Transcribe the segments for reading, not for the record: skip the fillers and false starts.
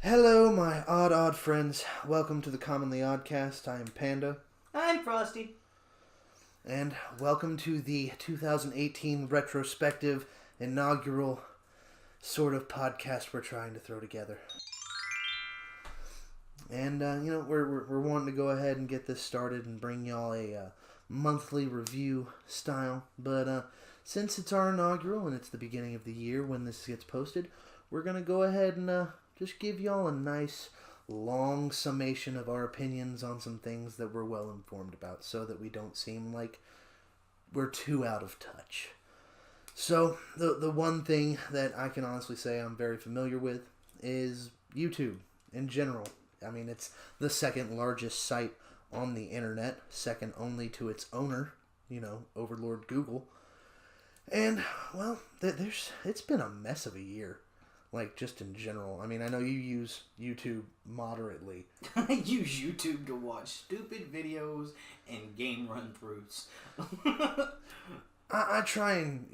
Hello, my odd friends. Welcome to the Commonly Oddcast. I am Panda. I'm Frosty. And welcome to the 2018 retrospective inaugural sort of podcast we're trying to throw together. And, we're wanting to go ahead and get this started and bring y'all a monthly review style. But since it's our inaugural and it's the beginning of the year when this gets posted, we're going to go ahead and just give y'all a nice long summation of our opinions on some things that we're well informed about so that we don't seem like we're too out of touch. So, the one thing that I can honestly say I'm very familiar with is YouTube in general. I mean, it's the second largest site on the internet, second only to its owner, Overlord Google. And, well, it's been a mess of a year. Like, just in general. I mean, I know you use YouTube moderately. I use YouTube to watch stupid videos and game run-throughs. I try and,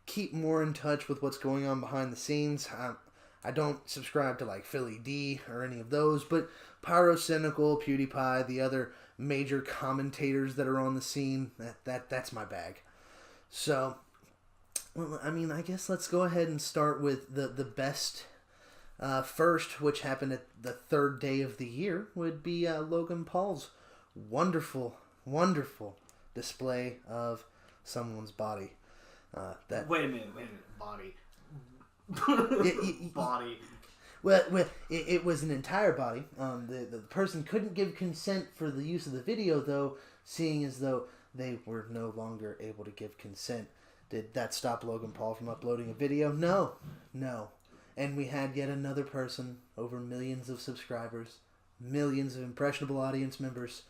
keep more in touch with what's going on behind the scenes. I don't subscribe to, like, Philly D or any of those, but Pyrocynical, PewDiePie, the other major commentators that are on the scene, that's my bag. So, well, I mean, I guess let's go ahead and start with the best first, which happened at the third day of the year, would be Logan Paul's wonderful, wonderful display of someone's body. Wait a minute, body. Body. Well, it was an entire body. The person couldn't give consent for the use of the video, though, seeing as though they were no longer able to give consent. Did that stop Logan Paul from uploading a video? No. And we had yet another person, over millions of subscribers, millions of impressionable audience members,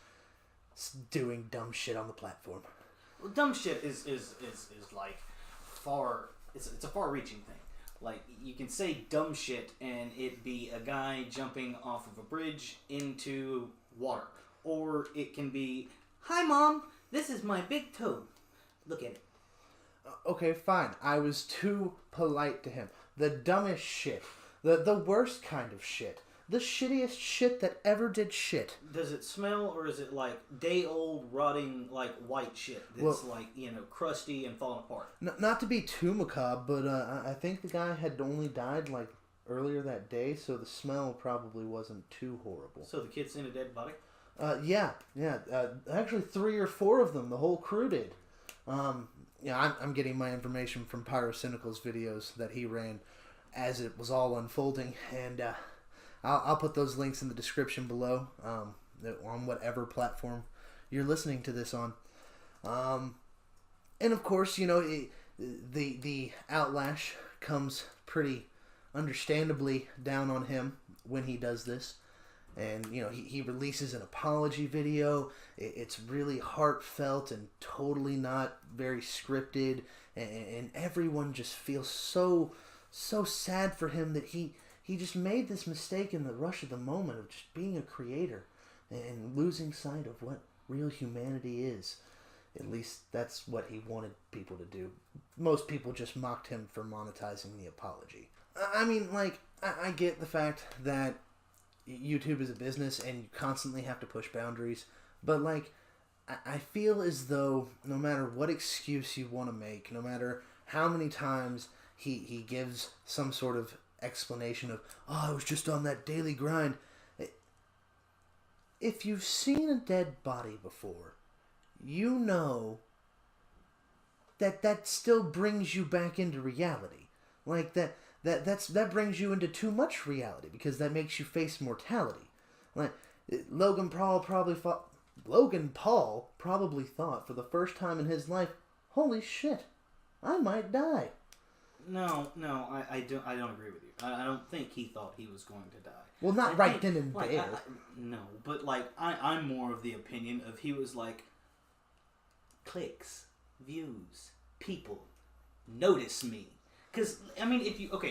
doing dumb shit on the platform. Well, dumb shit is like far. It's a far-reaching thing. Like, you can say dumb shit and it be a guy jumping off of a bridge into water, or it can be, "Hi, Mom. This is my big toe. Look at it." Okay, fine. I was too polite to him. The dumbest shit. The worst kind of shit. The shittiest shit that ever did shit. Does it smell, or is it like day-old, rotting, like white shit that's crusty and falling apart? Not to be too macabre, but I think the guy had only died like earlier that day, so the smell probably wasn't too horrible. So the kid's in a dead body? Yeah. Actually, 3 or 4 of them. The whole crew did. I'm getting my information from Pyrocynical's videos that he ran as it was all unfolding, and I'll put those links in the description below on whatever platform you're listening to this on. And of course, the outlash comes pretty understandably down on him when he does this. And, he releases an apology video. It's really heartfelt and totally not very scripted. And everyone just feels so sad for him that he just made this mistake in the rush of the moment of just being a creator and losing sight of what real humanity is. At least that's what he wanted people to do. Most people just mocked him for monetizing the apology. I mean, I get the fact that YouTube is a business and you constantly have to push boundaries, but I feel as though no matter what excuse you want to make, no matter how many times he gives some sort of explanation of, I was just on that daily grind. If you've seen a dead body before, you know that still brings you back into reality. Like that brings you into too much reality because that makes you face mortality. Like Logan Paul probably thought for the first time in his life, holy shit, I might die. No, I don't agree with you. I don't think he thought he was going to die. Well, not then and there. No, but I'm more of the opinion of he was like, clicks, views, people, notice me. Because, I mean,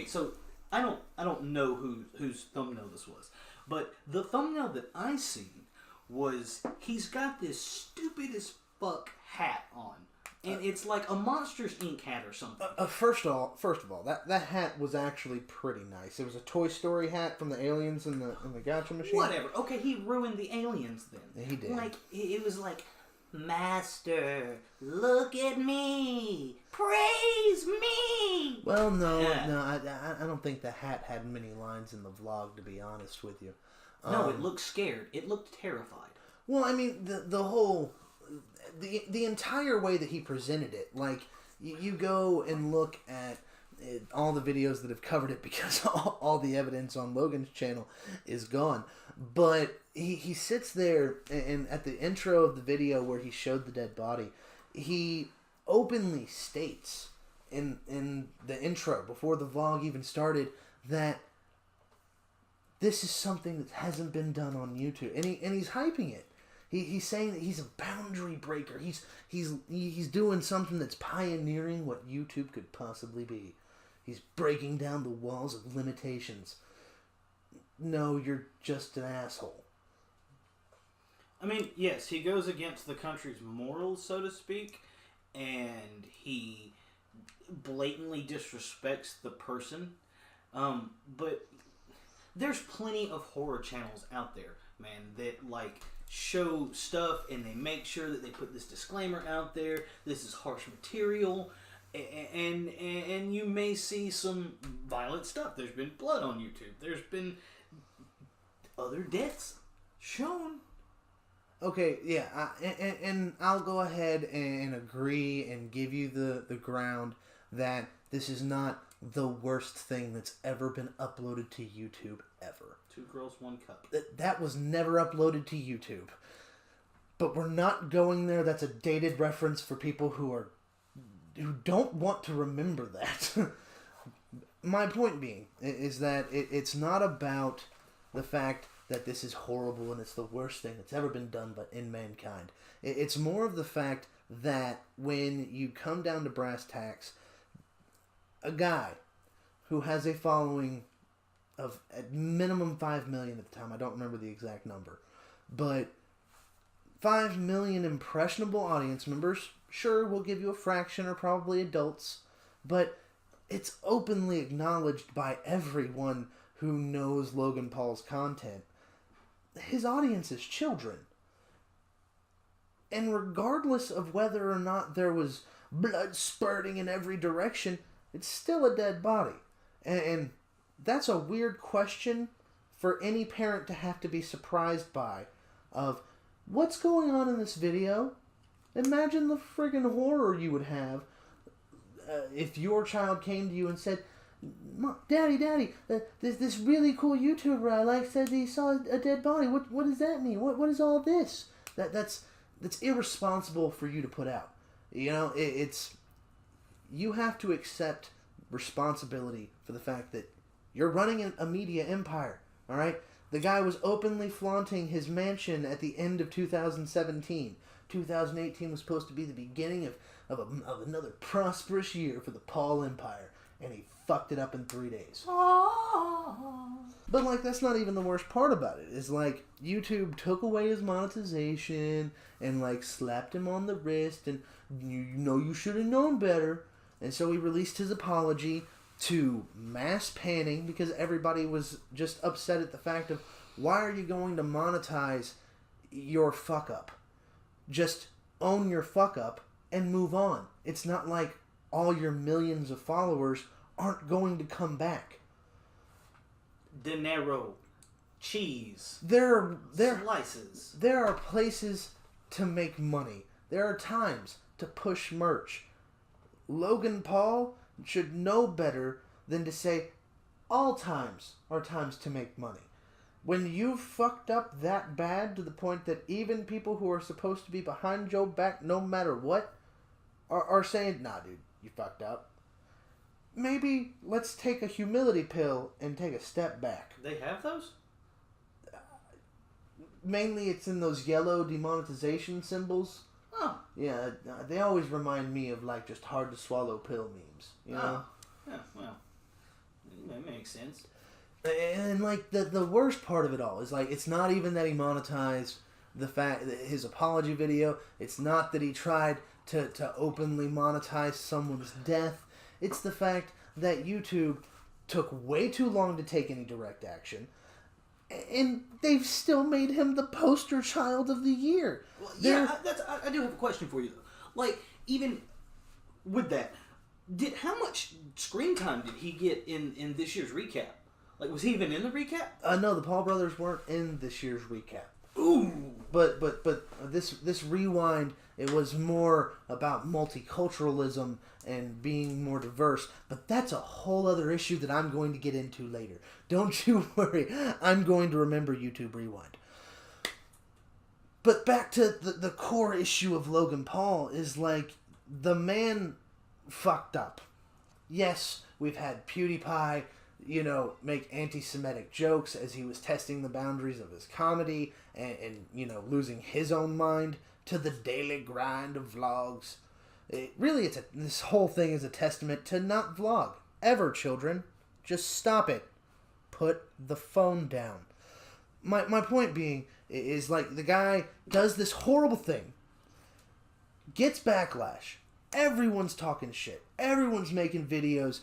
so I don't know whose thumbnail this was, but the thumbnail that I seen was he's got this stupid as fuck hat on, And it's like a Monsters Inc. hat or something. First of all, that hat was actually pretty nice. It was a Toy Story hat from the aliens in the Gotcha machine. Whatever. Okay, he ruined the aliens then. Yeah, he did. Like, it was like, Master, look at me, praise me. Well, no, I don't think the hat had many lines in the vlog, to be honest with you. No, it looked scared. It looked terrified. Well, I mean, the whole... The entire way that he presented it, like, you go and look at all the videos that have covered it because all the evidence on Logan's channel is gone. But he sits there, and at the intro of the video where he showed the dead body, he openly states in the intro, before the vlog even started, that this is something that hasn't been done on YouTube. And he's hyping it. He's saying that he's a boundary breaker. He's doing something that's pioneering what YouTube could possibly be. He's breaking down the walls of limitations. No, you're just an asshole. I mean, yes, he goes against the country's morals, so to speak, and he blatantly disrespects the person. But there's plenty of horror channels out there, man, that, like, show stuff and they make sure that they put this disclaimer out there. This is harsh material, and you may see some violent stuff. There's been blood on YouTube. There's been other deaths shown. Okay, yeah, and I'll go ahead and agree and give you the ground that this is not the worst thing that's ever been uploaded to YouTube ever. 2 Girls, 1 Cup. That was never uploaded to YouTube. But we're not going there. That's a dated reference for people who don't want to remember that. My point being is that it's not about the fact that this is horrible and it's the worst thing that's ever been done in mankind. It's more of the fact that when you come down to brass tacks, a guy who has a following of at minimum 5 million at the time, I don't remember the exact number, but 5 million impressionable audience members, sure, we'll give you a fraction, or probably adults, but it's openly acknowledged by everyone who knows Logan Paul's content. His audience is children. And regardless of whether or not there was blood spurting in every direction, it's still a dead body. And that's a weird question for any parent to have to be surprised by. Of, what's going on in this video? Imagine the friggin' horror you would have if your child came to you and said, Daddy, this really cool YouTuber I like said he saw a dead body. What does that mean? What is all this? That's irresponsible for you to put out. You know, it's you have to accept responsibility for the fact that you're running a media empire. All right, the guy was openly flaunting his mansion at the end of 2017. 2018 was supposed to be the beginning of another prosperous year for the Paul Empire, and he fucked it up in 3 days. But, like, that's not even the worst part about it. It's like, YouTube took away his monetization and, like, slapped him on the wrist, and you should have known better. And so he released his apology to mass panning because everybody was just upset at the fact of, why are you going to monetize your fuck up? Just own your fuck up and move on. It's not like all your millions of followers aren't going to come back. Dinero, cheese, slices. There are places to make money. There are times to push merch. Logan Paul should know better than to say all times are times to make money. When you fucked up that bad to the point that even people who are supposed to be behind your back no matter what are saying, nah, dude, you fucked up. Maybe let's take a humility pill and take a step back. They have those? Mainly it's in those yellow demonetization symbols. Oh. Yeah, they always remind me of, like, just hard to swallow pill memes. You know? Yeah, well, that makes sense. And, like, the worst part of it all is, like, it's not even that he monetized his apology video. It's not that he tried to openly monetize someone's death. It's the fact that YouTube took way too long to take any direct action, and they've still made him the poster child of the year. Well, yeah, I do have a question for you, though. Like, even with that, how much screen time did he get in this year's recap? Like, was he even in the recap? No, the Paul brothers weren't in this year's recap. Ooh. But this rewind, it was more about multiculturalism and being more diverse. But that's a whole other issue that I'm going to get into later. Don't you worry. I'm going to remember YouTube Rewind. But back to the core issue of Logan Paul is like, the man fucked up. Yes, we've had PewDiePie, make anti-Semitic jokes as he was testing the boundaries of his comedy and losing his own mind to the daily grind of vlogs. This whole thing is a testament to not vlog. Ever, children. Just stop it. Put the phone down. My point being is, like, the guy does this horrible thing, gets backlash. Everyone's talking shit. Everyone's making videos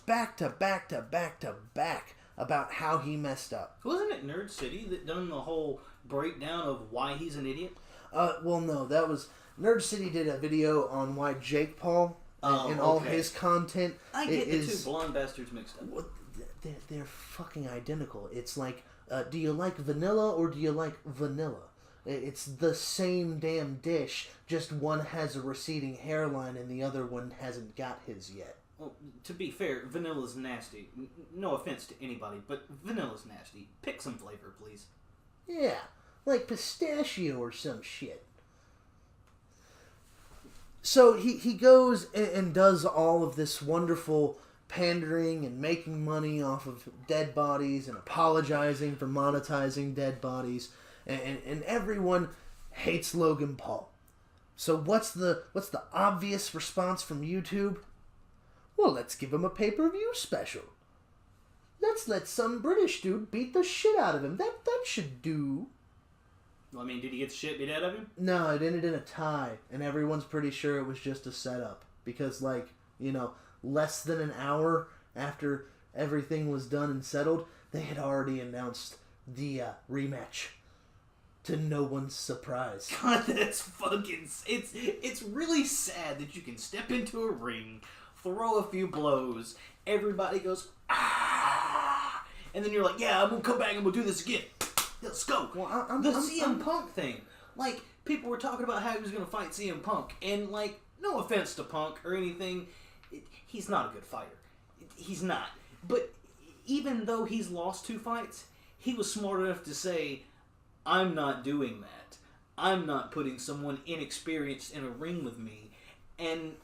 back to back to back to back about how he messed up. Wasn't it Nerd City that done the whole breakdown of why he's an idiot? Well, no, that was... Nerd City did a video on why Jake Paul and all his content... I get the two blonde bastards mixed up. Well, they're fucking identical. It's like, do you like vanilla or do you like vanilla? It's the same damn dish, just one has a receding hairline and the other one hasn't got his yet. Well, to be fair, vanilla's nasty. No offense to anybody, but vanilla's nasty. Pick some flavor, please. Yeah, like pistachio or some shit. So he goes and does all of this wonderful pandering and making money off of dead bodies and apologizing for monetizing dead bodies. And everyone hates Logan Paul. So what's the obvious response from YouTube? Well, let's give him a pay-per-view special. Let's let some British dude beat the shit out of him. That should do. Well, I mean, did he get the shit beat out of him? No, it ended in a tie, and everyone's pretty sure it was just a setup. Because, less than an hour after everything was done and settled, they had already announced the rematch. To no one's surprise. God, that's fucking... It's really sad that you can step into a ring, throw a few blows, everybody goes, ah! And then you're like, yeah, I'm gonna come back and we'll do this again. Let's go. Well, CM Punk thing. Like, people were talking about how he was gonna fight CM Punk, and, like, no offense to Punk or anything, he's not a good fighter. He's not. But even though he's lost 2 fights, he was smart enough to say, I'm not doing that. I'm not putting someone inexperienced in a ring with me and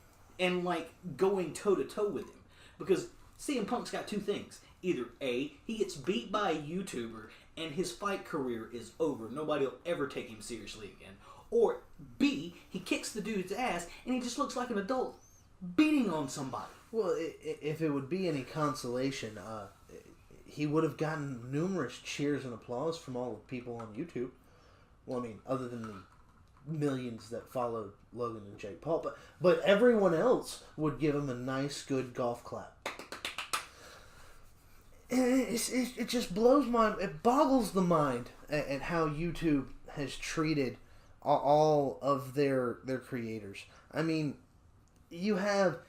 like going toe to toe with him. Because CM Punk's got 2 things. Either A, he gets beat by a YouTuber and his fight career is over. Nobody will ever take him seriously again. Or B, he kicks the dude's ass and he just looks like an adult beating on somebody. Well, if it would be any consolation, he would have gotten numerous cheers and applause from all the people on YouTube. Well, I mean, other than the millions that followed Logan and Jake Paul. But everyone else would give him a nice, good golf clap. It just blows it boggles the mind at how YouTube has treated all of their creators. I mean, you have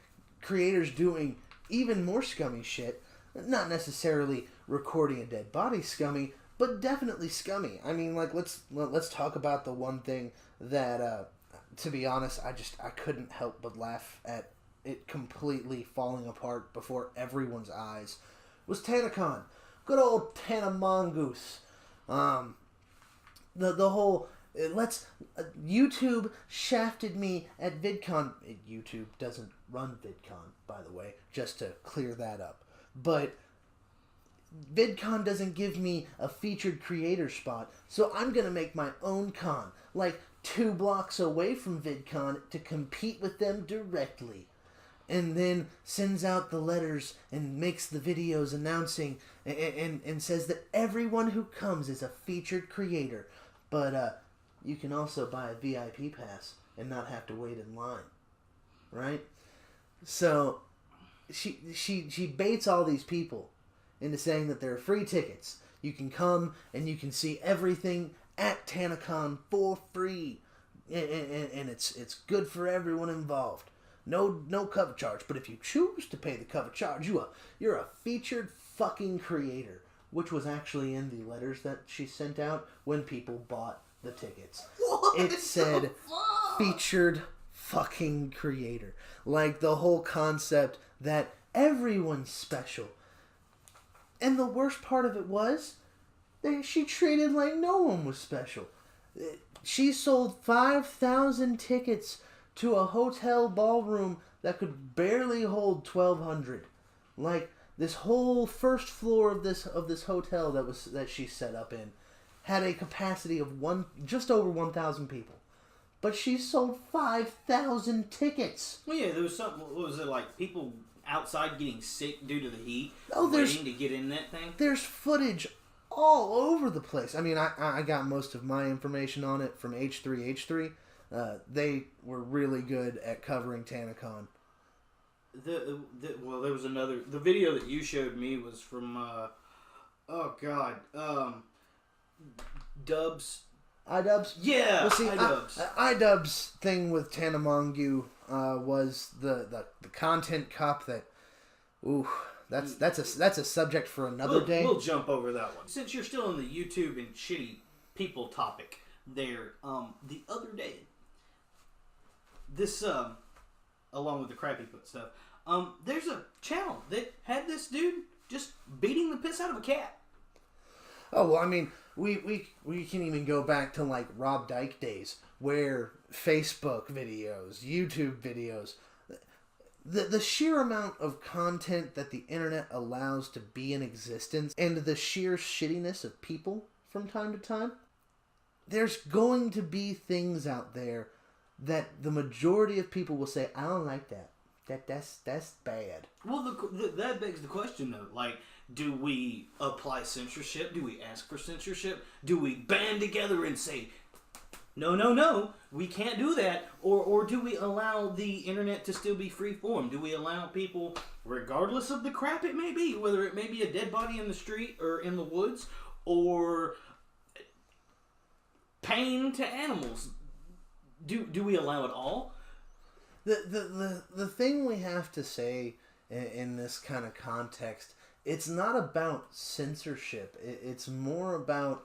creators doing even more scummy shit. Not necessarily recording a dead body scummy, but definitely scummy. I mean, like, let's talk about the one thing that, to be honest, I couldn't help but laugh at it completely falling apart before everyone's eyes, was TanaCon. Good old Tana Mongoose. The whole... YouTube shafted me at VidCon. YouTube doesn't run VidCon, by the way, just to clear that up. But VidCon doesn't give me a featured creator spot, so I'm going to make my own con, like 2 blocks away from VidCon, to compete with them directly. And then sends out the letters and makes the videos announcing and says that everyone who comes is a featured creator. But you can also buy a VIP pass and not have to wait in line, right? So she baits all these people into saying that there are free tickets. You can come and you can see everything at TanaCon for free, and it's good for everyone involved. No cover charge, but if you choose to pay the cover charge, you're a featured fucking creator, which was actually in the letters that she sent out when people bought the tickets. What it said featured fucking creator. Like the whole concept that everyone's special. And the worst part of it was that she treated like no one was special. She sold 5,000 tickets to a hotel ballroom that could barely hold 1,200. Like, this whole first floor of this hotel that she set up in had a capacity of just over 1,000 people. But she sold 5,000 tickets. Well, yeah, there was something. What was it, like people outside getting sick due to the heat, waiting to get in that thing? There's footage all over the place. I mean, I got most of my information on it from H3H3. They were really good at covering TanaCon. Well, there was another. The video that you showed me was from. Dubs. iDubbbz? Yeah, well, see, iDubbbz. iDubbbz thing with Tana Mongeau was the content cop that. Ooh, that's a subject for another day. We'll jump over that one. Since you're still in the YouTube and shitty people topic, there. The other day, this along with the crappy foot stuff. There's a channel that had this dude just beating the piss out of a cat. Oh, well, I mean, we can even go back to, like, Rob Dyke days, where Facebook videos, YouTube videos, the sheer amount of content that the internet allows to be in existence, and the sheer shittiness of people from time to time, there's going to be things out there that the majority of people will say, I don't like that. That's bad. Well, that begs the question, though. Like, do we apply censorship? Do we ask for censorship? Do we band together and say, no, we can't do that? Or do we allow the internet to still be free form? Do we allow people, regardless of the crap it may be, whether it may be a dead body in the street or in the woods, or pain to animals, do we allow it all? The thing we have to say in this kind of context, it's not about censorship. It's more about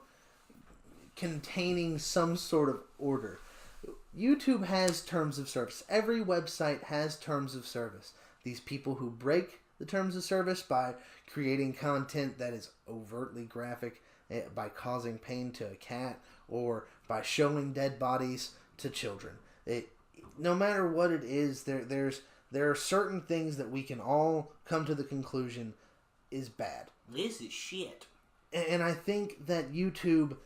containing some sort of order. YouTube has terms of service. Every website has terms of service. These people who break the terms of service by creating content that is overtly graphic, by causing pain to a cat, or by showing dead bodies to children. No matter what it is, there are certain things that we can all come to the conclusion is bad. This is shit. And I think that YouTube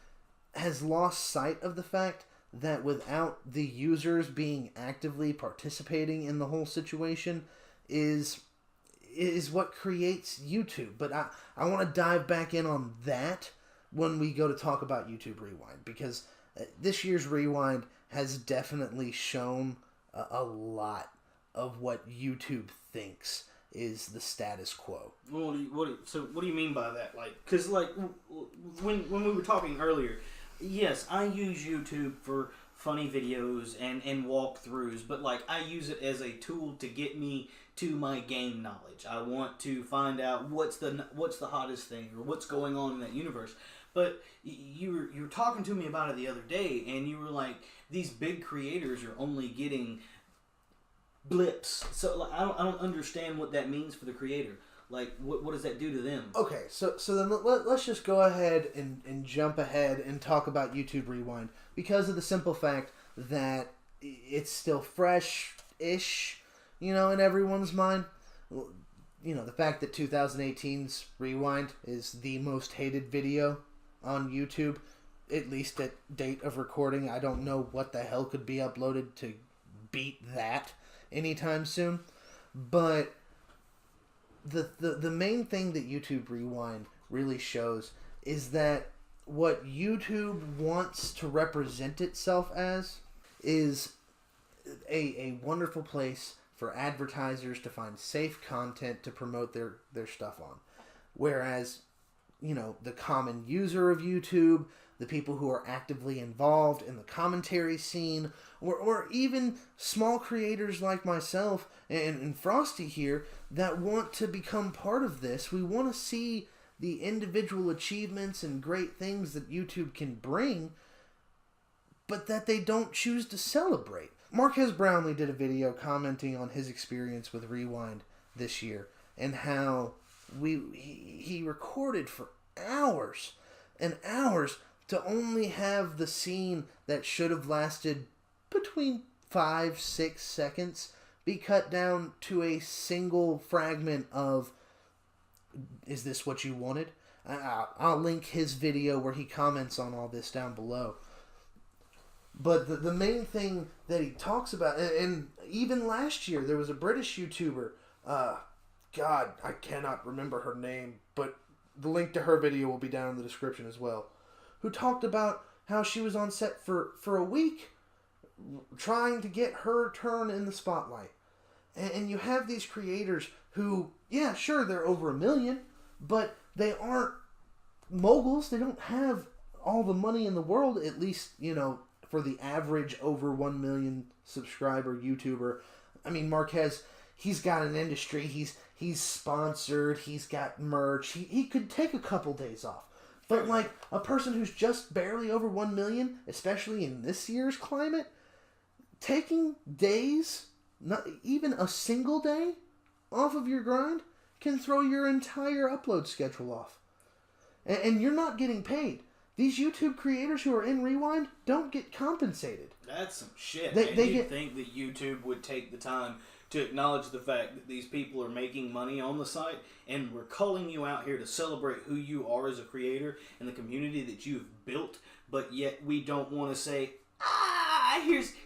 has lost sight of the fact that without the users being actively participating in the whole situation is what creates YouTube. But I want to dive back in on that when we go to talk about YouTube Rewind, because this year's Rewind has definitely shown a lot of what YouTube thinks is the status quo. So what do you mean by that? Like, because like when we were talking earlier, yes, I use YouTube for funny videos and walkthroughs, but like I use it as a tool to get me to my game knowledge. I want to find out what's the hottest thing or what's going on in that universe. But you were talking to me about it the other day, and you were like, these big creators are only getting blips. So like, I don't understand what that means for the creator. Like, what does that do to them? Okay, so then let's just go ahead and jump ahead and talk about YouTube Rewind, because of the simple fact that it's still fresh-ish, in everyone's mind. The fact that 2018's Rewind is the most hated video on YouTube, at least at date of recording. I don't know what the hell could be uploaded to beat that anytime soon. But the main thing that YouTube Rewind really shows is that what YouTube wants to represent itself as is a wonderful place for advertisers to find safe content to promote their stuff on. Whereas, the common user of YouTube, the people who are actively involved in the commentary scene, or even small creators like myself and Frosty here that want to become part of this, we want to see the individual achievements and great things that YouTube can bring, but that they don't choose to celebrate. Marquez Brownlee did a video commenting on his experience with Rewind this year and how he recorded for hours and hours to only have the scene that should have lasted between 5-6 seconds be cut down to a single fragment of, is this what you wanted? I'll link his video where he comments on all this down below. But the main thing that he talks about, and even last year there was a British YouTuber, God, I cannot remember her name, but the link to her video will be down in the description as well, who talked about how she was on set for a week trying to get her turn in the spotlight. And you have these creators who, yeah, sure, they're over 1 million, but they aren't moguls. They don't have all the money in the world, at least, for the average over 1 million subscriber YouTuber. I mean, Marquez, he's got an industry. He's sponsored. He's got merch. He could take a couple days off. But like a person who's just barely over 1 million, especially in this year's climate, taking days, not even a single day, off of your grind can throw your entire upload schedule off. And you're not getting paid. These YouTube creators who are in Rewind don't get compensated. That's some shit. You'd think that YouTube would take the time to acknowledge the fact that these people are making money on the site, and we're calling you out here to celebrate who you are as a creator and the community that you've built, but yet we don't want to say,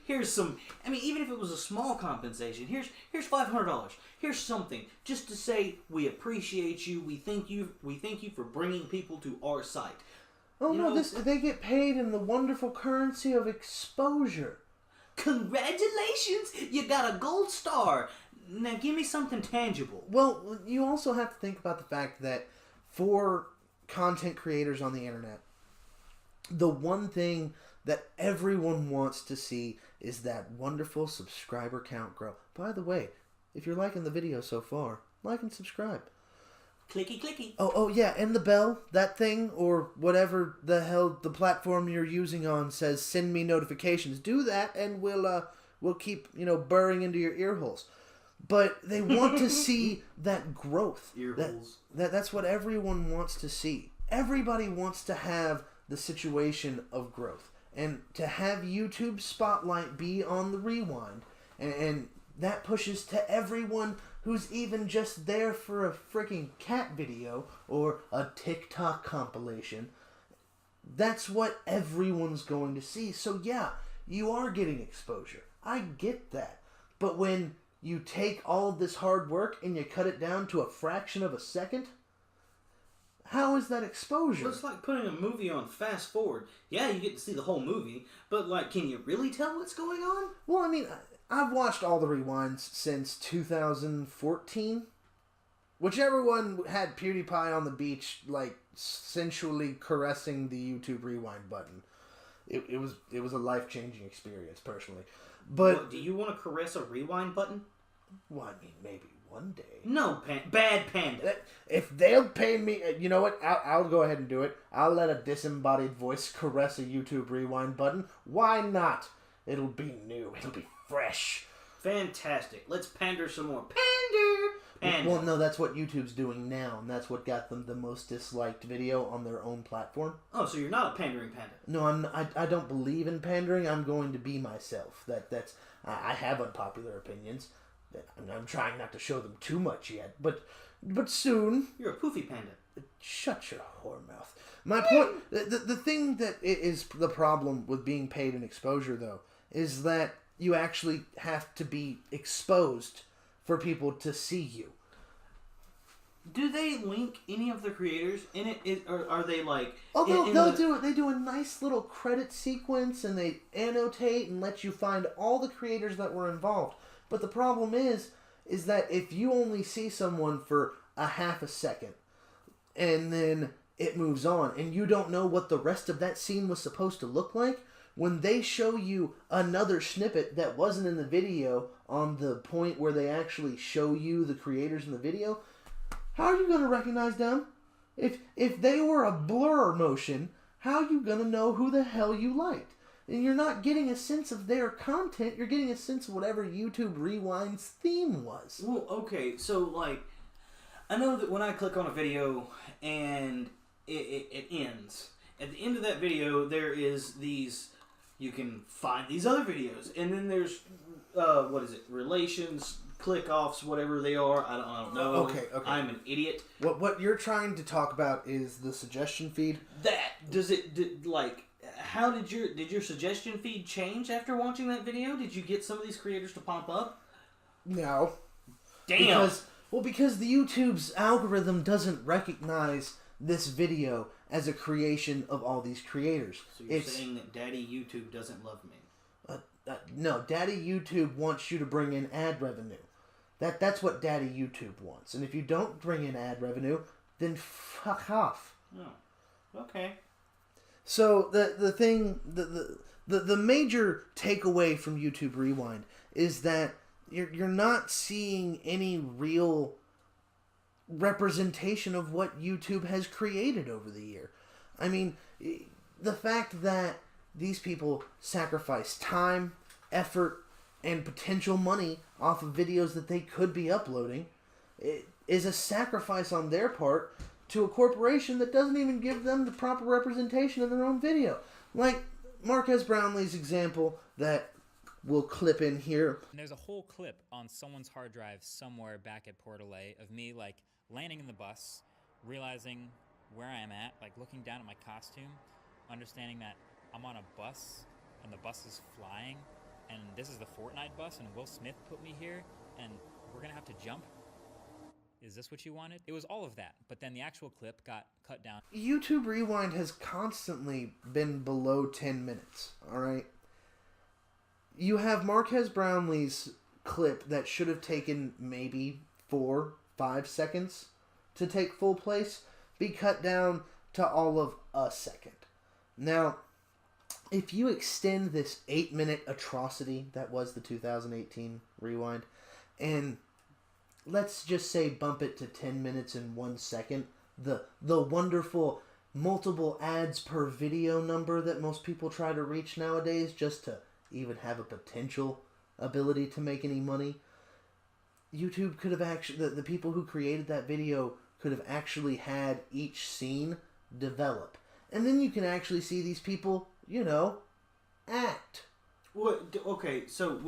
here's some, I mean, even if it was a small compensation, here's $500, here's something, just to say we appreciate you, we thank you for bringing people to our site. Oh, they get paid in the wonderful currency of exposure. Congratulations! You got a gold star. Now give me something tangible. Well, you also have to think about the fact that for content creators on the internet, the one thing that everyone wants to see is that wonderful subscriber count grow. By the way, if you're liking the video so far, like and subscribe. Clicky, clicky. Oh yeah, and the bell, that thing, or whatever the hell the platform you're using on says send me notifications. Do that, and we'll keep, burrowing into your ear holes. But they want to see that growth. Ear holes. That's what everyone wants to see. Everybody wants to have the situation of growth. And to have YouTube Spotlight be on the Rewind, and that pushes to everyone who's even just there for a freaking cat video or a TikTok compilation. That's what everyone's going to see. So yeah, you are getting exposure. I get that. But when you take all of this hard work and you cut it down to a fraction of a second, how is that exposure? Well, it's like putting a movie on fast forward. Yeah, you get to see the whole movie, but can you really tell what's going on? Well, I mean, I've watched all the Rewinds since 2014. Whichever one had PewDiePie on the beach, sensually caressing the YouTube Rewind button. It was a life-changing experience, personally. But do you want to caress a Rewind button? Well, I mean, maybe one day. No, bad Panda. If they'll pay me, you know what? I'll go ahead and do it. I'll let a disembodied voice caress a YouTube Rewind button. Why not? It'll be new. It'll be fresh. Fantastic. Let's pander some more. Pander! Well, no, that's what YouTube's doing now, and that's what got them the most disliked video on their own platform. Oh, so you're not a pandering panda? No, I don't believe in pandering. I'm going to be myself. I have unpopular opinions. I'm trying not to show them too much yet, but soon. You're a poofy panda. Shut your whore mouth. My point, the thing that is the problem with being paid in exposure, though, is that you actually have to be exposed for people to see you. Do they link any of the creators in it, or are they like? Oh, they'll do it. They do a nice little credit sequence, and they annotate and let you find all the creators that were involved. But the problem is that if you only see someone for a half a second, and then it moves on, and you don't know what the rest of that scene was supposed to look like, when they show you another snippet that wasn't in the video on the point where they actually show you the creators in the video, how are you going to recognize them? If they were a blur motion, how are you going to know who the hell you liked? And you're not getting a sense of their content, you're getting a sense of whatever YouTube Rewind's theme was. Well, okay, so, like, I know that when I click on a video and it ends, at the end of that video, there is these, you can find these other videos, and then there's, relations, click-offs, whatever they are, I don't know. Okay. I'm an idiot. What you're trying to talk about is the suggestion feed? How did your suggestion feed change after watching that video? Did you get some of these creators to pop up? No. Damn. Because the YouTube's algorithm doesn't recognize this video as a creation of all these creators. So you're saying that Daddy YouTube doesn't love me? No, Daddy YouTube wants you to bring in ad revenue. That's what Daddy YouTube wants. And if you don't bring in ad revenue, then fuck off. Oh, okay. So the major takeaway from YouTube Rewind is that you're not seeing any real representation of what YouTube has created over the year. I mean, the fact that these people sacrifice time, effort, and potential money off of videos that they could be uploading is a sacrifice on their part to a corporation that doesn't even give them the proper representation in their own video. Like Marquez Brownlee's example that we'll clip in here. There's a whole clip on someone's hard drive somewhere back at Port LA of me like landing in the bus, realizing where I am at, like looking down at my costume, understanding that I'm on a bus and the bus is flying and this is the Fortnite bus and Will Smith put me here and we're gonna have to jump. Is this what you wanted? It was all of that, but then the actual clip got cut down. YouTube Rewind has constantly been below 10 minutes, alright? You have Marquez Brownlee's clip that should have taken maybe 4-5 seconds to take full place be cut down to all of a second. Now, if you extend this 8-minute atrocity that was the 2018 Rewind, and let's just say bump it to 10 minutes and 1 second, the wonderful multiple ads per video number that most people try to reach nowadays just to even have a potential ability to make any money, YouTube could have actually, the people who created that video could have actually had each scene develop. And then you can actually see these people, act. Okay, so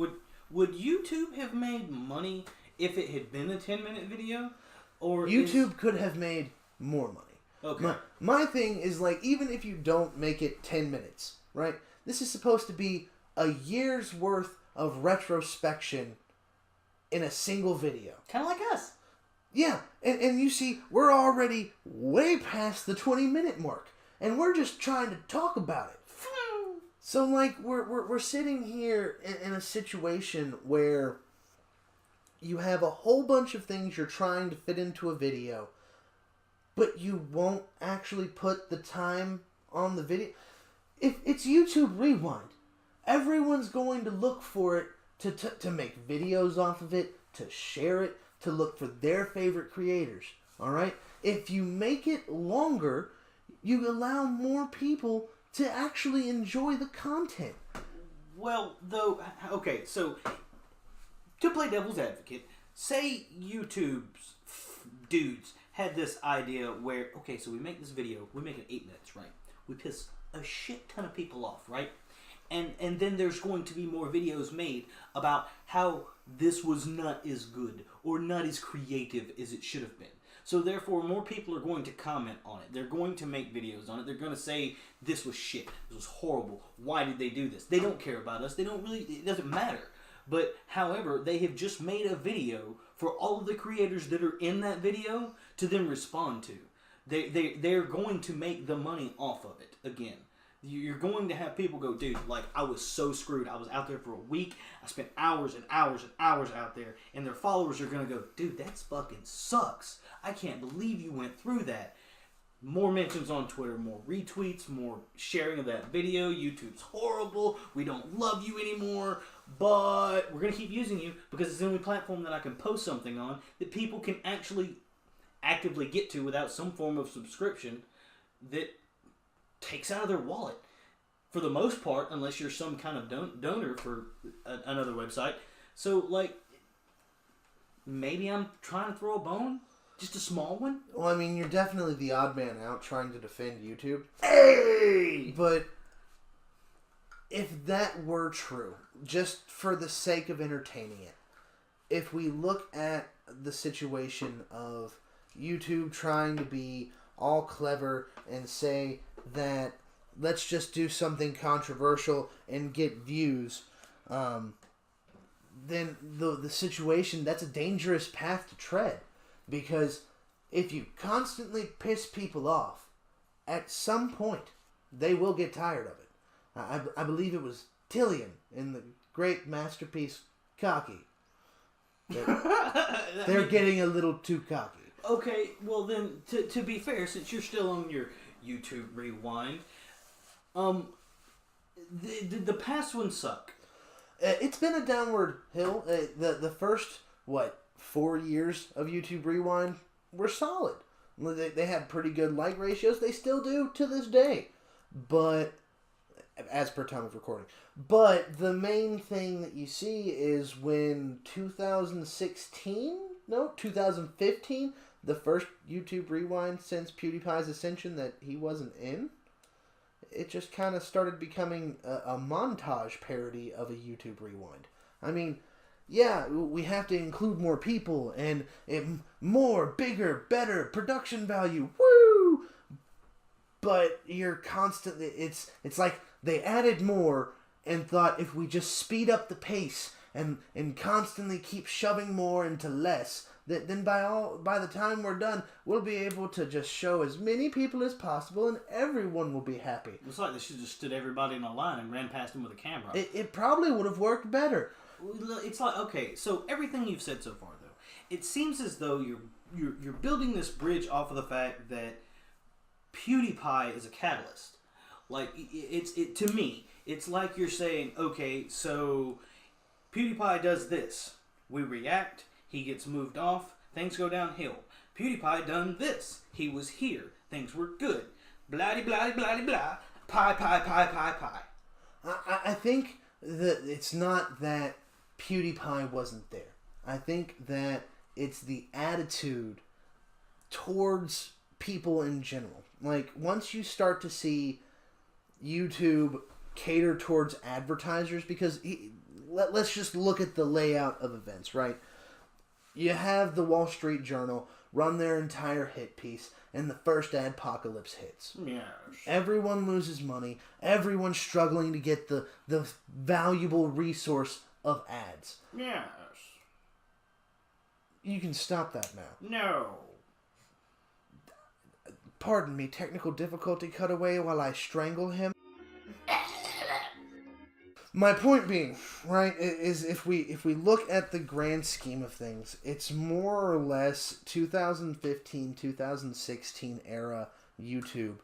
would YouTube have made money if it had been a 10-minute video? Or YouTube could have made more money. Okay. My thing is, like, even if you don't make it 10 minutes, right? This is supposed to be a year's worth of retrospection in a single video. Kind of like us. Yeah, and you see, we're already way past the 20-minute mark, and we're just trying to talk about it. So, like, we're sitting here in a situation where you have a whole bunch of things you're trying to fit into a video, but you won't actually put the time on the video. If it's YouTube Rewind, everyone's going to look for it to make videos off of it, to share it, to look for their favorite creators. Alright? If you make it longer, you allow more people to actually enjoy the content. Well, though, okay, so to play devil's advocate, say YouTube's dudes had this idea where, okay, so we make this video, we make it 8 minutes, right? We piss a shit ton of people off, right? And then there's going to be more videos made about how this was not as good or not as creative as it should have been. So therefore, more people are going to comment on it. They're going to make videos on it. They're going to say, this was shit. This was horrible. Why did they do this? They don't care about us. They don't really, it doesn't matter. But, however, they have just made a video for all of the creators that are in that video to then respond to. They're going to make the money off of it again. You're going to have people go, dude, like, I was so screwed. I was out there for a week. I spent hours and hours and hours out there. And their followers are going to go, dude, that fucking sucks. I can't believe you went through that. More mentions on Twitter, more retweets, more sharing of that video. YouTube's horrible. We don't love you anymore. But we're going to keep using you because it's the only platform that I can post something on that people can actually actively get to without some form of subscription that takes out of their wallet. For the most part, unless you're some kind of donor for another website. So, like, maybe I'm trying to throw a bone. Just a small one? Well, I mean, you're definitely the odd man out trying to defend YouTube. Hey! But if that were true, just for the sake of entertaining it, if we look at the situation of YouTube trying to be all clever and say that let's just do something controversial and get views, then the situation, that's a dangerous path to tread. Because if you constantly piss people off, at some point, they will get tired of it. I believe it was Tillian in the great masterpiece Cocky. They're getting a little too cocky. Okay, well then, to be fair, since you're still on your YouTube rewind, the past ones suck. It's been a downward hill. The first, 4 years of YouTube Rewind were solid. They had pretty good like ratios. They still do to this day. But, as per time of recording. But the main thing that you see is when 2015, the first YouTube Rewind since PewDiePie's ascension that he wasn't in, it just kind of started becoming a montage parody of a YouTube Rewind. I mean, yeah, we have to include more people and more, bigger, better production value. Woo! But you're constantly... It's like they added more and thought if we just speed up the pace and constantly keep shoving more into less, then by the time we're done, we'll be able to just show as many people as possible and everyone will be happy. It's like they should have just stood everybody in a line and ran past them with a camera. It probably would have worked better. It's like, okay, so everything you've said so far, though, it seems as though you're building this bridge off of the fact that PewDiePie is a catalyst. Like, to me, it's like you're saying, okay, so PewDiePie does this. We react, he gets moved off, things go downhill. PewDiePie done this. He was here. Things were good. Blah-de-blah-de-blah-de-blah. Pie. I think that it's not that PewDiePie wasn't there. I think that it's the attitude towards people in general. Like, once you start to see YouTube cater towards advertisers, because let's just look at the layout of events, right? You have the Wall Street Journal run their entire hit piece, and the first adpocalypse hits. Yes. Everyone loses money. Everyone's struggling to get the valuable resource of ads. Yes. You can stop that now. No. Pardon me, technical difficulty cut away while I strangle him. My point being, right, is if we look at the grand scheme of things, it's more or less 2015, 2016 era YouTube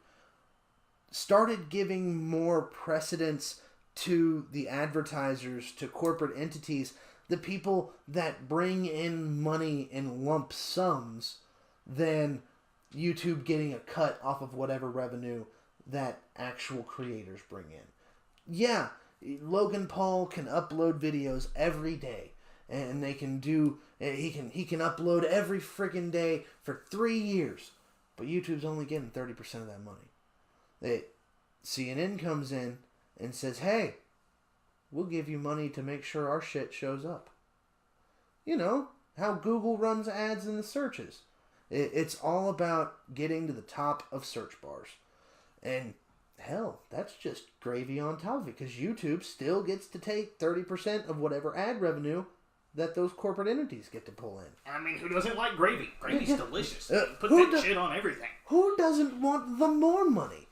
started giving more precedence to the advertisers, to corporate entities, the people that bring in money in lump sums, than YouTube getting a cut off of whatever revenue that actual creators bring in. Yeah, Logan Paul can upload videos every day, and they can do he can upload every freaking day for 3 years, but YouTube's only getting 30% of that money. CNN comes in and says, "Hey, we'll give you money to make sure our shit shows up." You know how Google runs ads in the searches. It's all about getting to the top of search bars, and hell, that's just gravy on top of it, because YouTube still gets to take 30% of whatever ad revenue that those corporate entities get to pull in. I mean, who doesn't like gravy? Gravy's delicious. Put who that shit on everything. Who doesn't want the more money?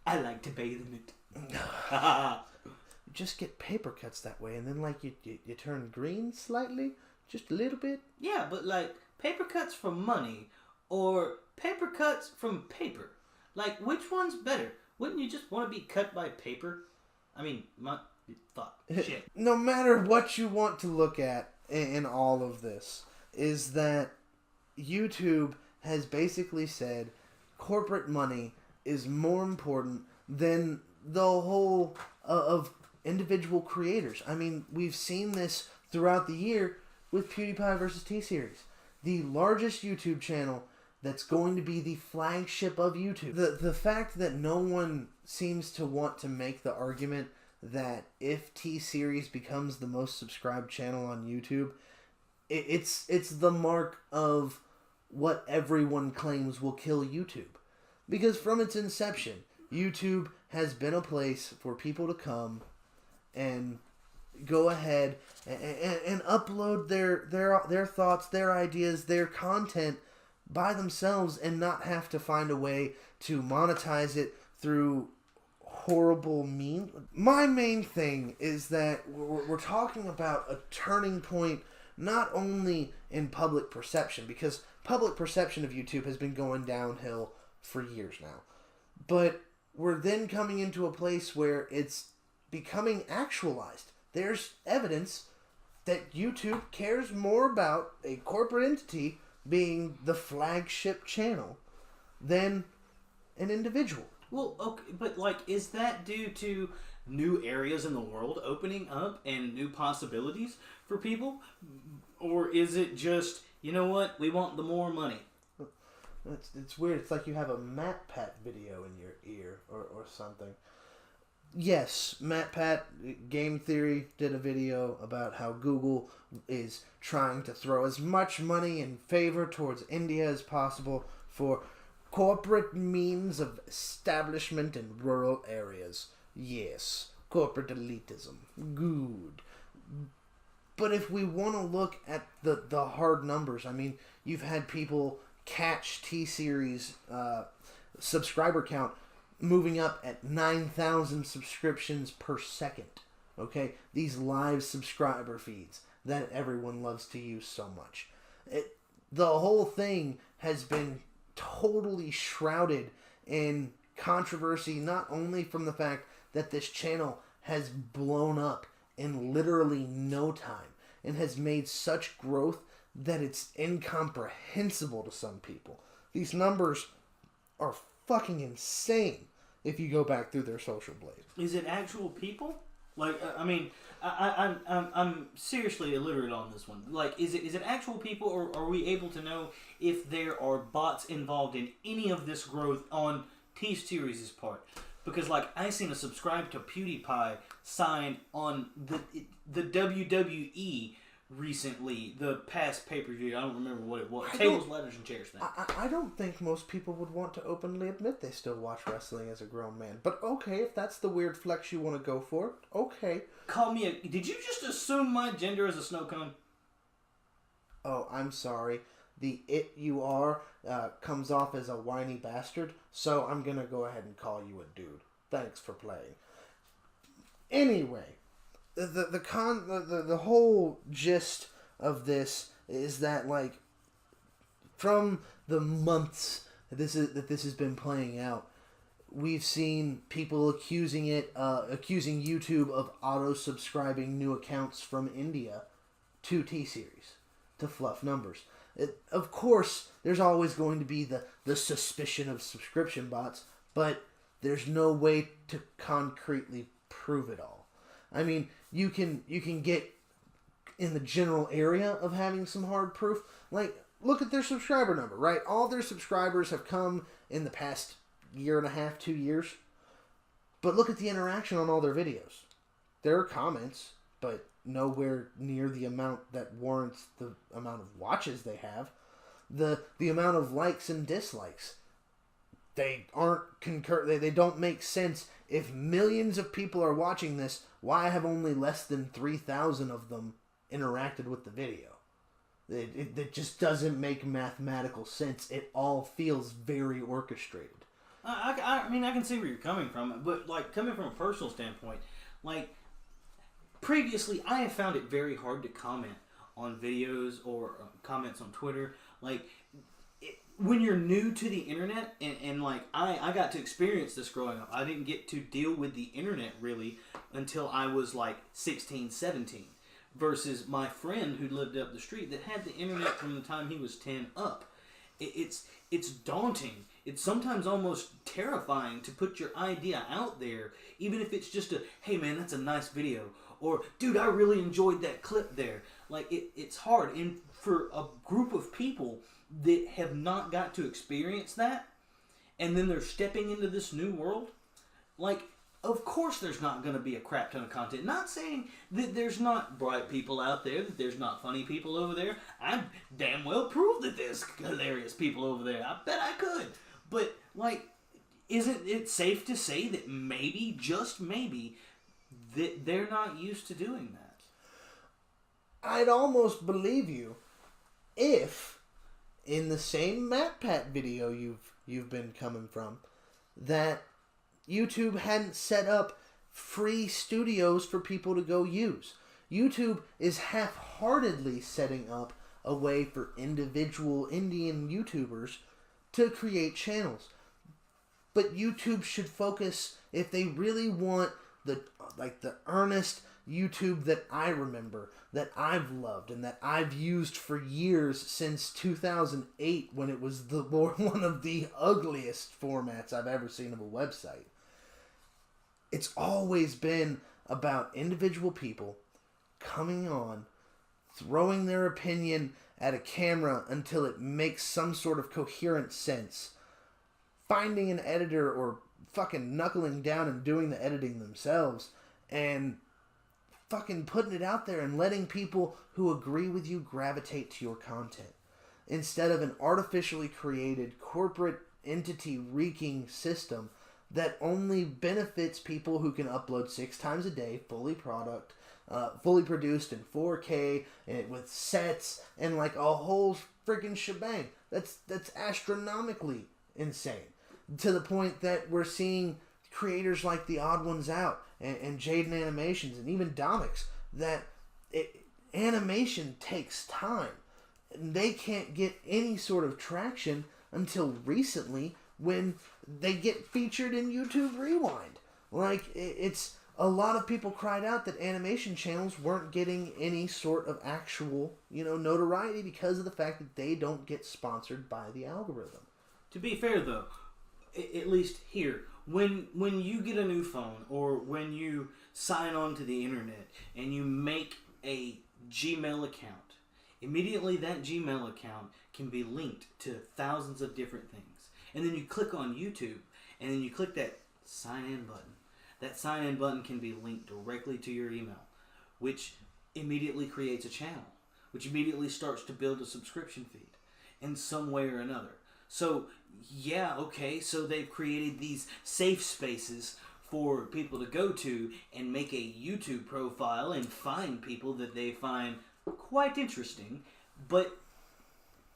I like to bathe in it. You just get paper cuts that way, and then like you turn green slightly, just a little bit. Yeah, but like paper cuts from money or paper cuts from paper. Like, which one's better? Wouldn't you just want to be cut by paper? I mean, my thought. Shit. No matter what you want to look at in all of this, is that YouTube has basically said corporate money is more important than the whole of individual creators. I mean, we've seen this throughout the year with PewDiePie versus T-Series. The largest YouTube channel that's going to be the flagship of YouTube. The fact that no one seems to want to make the argument that if T-Series becomes the most subscribed channel on YouTube, it's the mark of what everyone claims will kill YouTube. Because from its inception, YouTube has been a place for people to come and go ahead and upload their thoughts, their ideas, their content by themselves and not have to find a way to monetize it through horrible means. My main thing is that we're talking about a turning point not only in public perception, because public perception of YouTube has been going downhill for years now, but we're then coming into a place where it's becoming actualized. There's evidence that YouTube cares more about a corporate entity being the flagship channel than an individual. Well, okay, but like, is that due to new areas in the world opening up and new possibilities for people? Or is it just, you know what, we want the more money? It's weird. It's like you have a MatPat video in your ear or something. Yes, MatPat, Game Theory, did a video about how Google is trying to throw as much money and favor towards India as possible for corporate means of establishment in rural areas. Yes, corporate elitism. Good. But if we want to look at the hard numbers, I mean, you've had people catch T-Series subscriber count moving up at 9,000 subscriptions per second. Okay? These live subscriber feeds that everyone loves to use so much. The whole thing has been totally shrouded in controversy, not only from the fact that this channel has blown up in literally no time and has made such growth that it's incomprehensible to some people. These numbers are fucking insane if you go back through their social blade. Is it actual people? Like, I mean, I'm seriously illiterate on this one. Like, is it actual people, or are we able to know if there are bots involved in any of this growth on T-Series' part? Because, like, I seen a subscribe to PewDiePie sign on the WWE recently, the past pay-per-view. I don't remember what it was. Tables, ladders, and chairs thing. I don't think most people would want to openly admit they still watch wrestling as a grown man. But okay, if that's the weird flex you want to go for, okay. Call me a... Did you just assume my gender as a snow cone? Oh, I'm sorry. The it you are comes off as a whiny bastard, so I'm gonna go ahead and call you a dude. Thanks for playing. Anyway, the whole gist of this is that, like, from the months that this has been playing out, we've seen people accusing YouTube of auto-subscribing new accounts from India to T-Series to fluff numbers. Of course, there's always going to be the suspicion of subscription bots, but there's no way to concretely prove it all. I mean, you can get in the general area of having some hard proof. Like, look at their subscriber number, right? All their subscribers have come in the past year and a half, 2 years. But look at the interaction on all their videos. There are comments, but nowhere near the amount that warrants the amount of watches they have. The amount of likes and dislikes. they aren't they don't make sense. If millions of people are watching this, why have only less than 3,000 of them interacted with the video? It just doesn't make mathematical sense. It all feels very orchestrated. I mean, I can see where you're coming from, but like coming from a personal standpoint, like previously, I have found it very hard to comment on videos or comments on Twitter. Like when you're new to the internet, and like I got to experience this growing up. I didn't get to deal with the internet really until I was like 16, 17. Versus my friend who lived up the street that had the internet from the time he was 10 up. It's daunting. It's sometimes almost terrifying to put your idea out there, even if it's just a, hey man, that's a nice video. Or, dude, I really enjoyed that clip there. Like, it's hard. And for a group of people that have not got to experience that, and then they're stepping into this new world, like, of course there's not going to be a crap ton of content. Not saying that there's not bright people out there, that there's not funny people over there. I damn well proved that there's hilarious people over there. I bet I could. But, like, isn't it safe to say that maybe, just maybe, that they're not used to doing that? I'd almost believe you if, in the same MatPat video you've been coming from, that YouTube hadn't set up free studios for people to go use. YouTube is half-heartedly setting up a way for individual Indian YouTubers to create channels. But YouTube should focus, if they really want the earnest YouTube that I remember, that I've loved, and that I've used for years since 2008, when it was one of the ugliest formats I've ever seen of a website. It's always been about individual people coming on, throwing their opinion at a camera until it makes some sort of coherent sense, finding an editor or fucking knuckling down and doing the editing themselves, and fucking putting it out there and letting people who agree with you gravitate to your content. Instead of an artificially created corporate entity wreaking system that only benefits people who can upload 6 times a day, fully produced in 4K, and with sets and like a whole freaking shebang. That's astronomically insane. To the point that we're seeing creators like The Odd Ones Out and Jaden Animations and even Domix, that animation takes time. They can't get any sort of traction until recently, when they get featured in YouTube Rewind. Like, it's a lot of people cried out that animation channels weren't getting any sort of actual, notoriety because of the fact that they don't get sponsored by the algorithm. To be fair, though, at least here, when you get a new phone, or when you sign on to the internet and you make a Gmail account, immediately that Gmail account can be linked to thousands of different things. And then you click on YouTube, and then you click that sign in button. That sign in button can be linked directly to your email, which immediately creates a channel, which immediately starts to build a subscription feed in some way or another. So, yeah, okay, so they've created these safe spaces for people to go to and make a YouTube profile and find people that they find quite interesting, but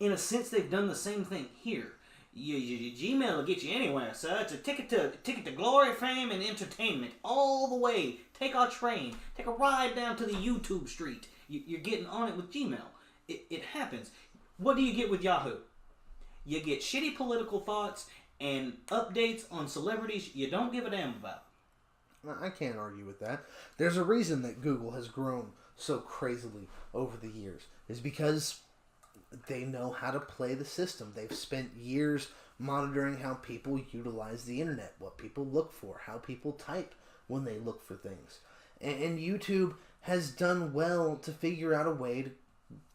in a sense they've done the same thing here. Your Gmail will get you anywhere, sir. It's a ticket to glory, fame, and entertainment all the way. Take our train. Take a ride down to the YouTube street. You're getting on it with Gmail. It happens. What do you get with Yahoo? You get shitty political thoughts and updates on celebrities you don't give a damn about. I can't argue with that. There's a reason that Google has grown so crazily over the years. It's because they know how to play the system. They've spent years monitoring how people utilize the internet, what people look for, how people type when they look for things. And YouTube has done well to figure out a way to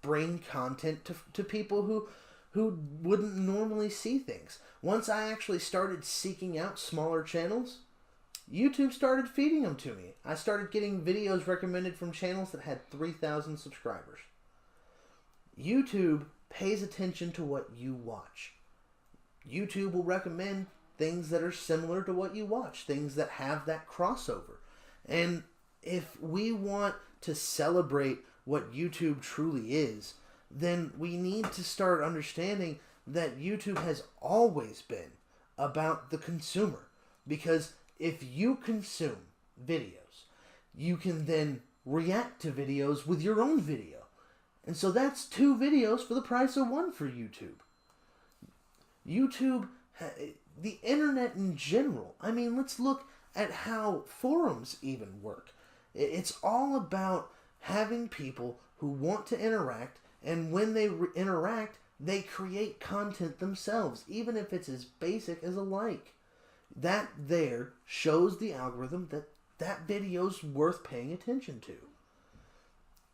bring content to people who wouldn't normally see things. Once I actually started seeking out smaller channels, YouTube started feeding them to me. I started getting videos recommended from channels that had 3,000 subscribers. YouTube pays attention to what you watch. YouTube will recommend things that are similar to what you watch, things that have that crossover. And if we want to celebrate what YouTube truly is, then we need to start understanding that YouTube has always been about the consumer. Because if you consume videos, you can then react to videos with your own video. And so that's 2 videos for the price of 1 for YouTube. YouTube, the internet in general, I mean, let's look at how forums even work. It's all about having people who want to interact, and when they interact, they create content themselves, even if it's as basic as a like. That there shows the algorithm that that video's worth paying attention to.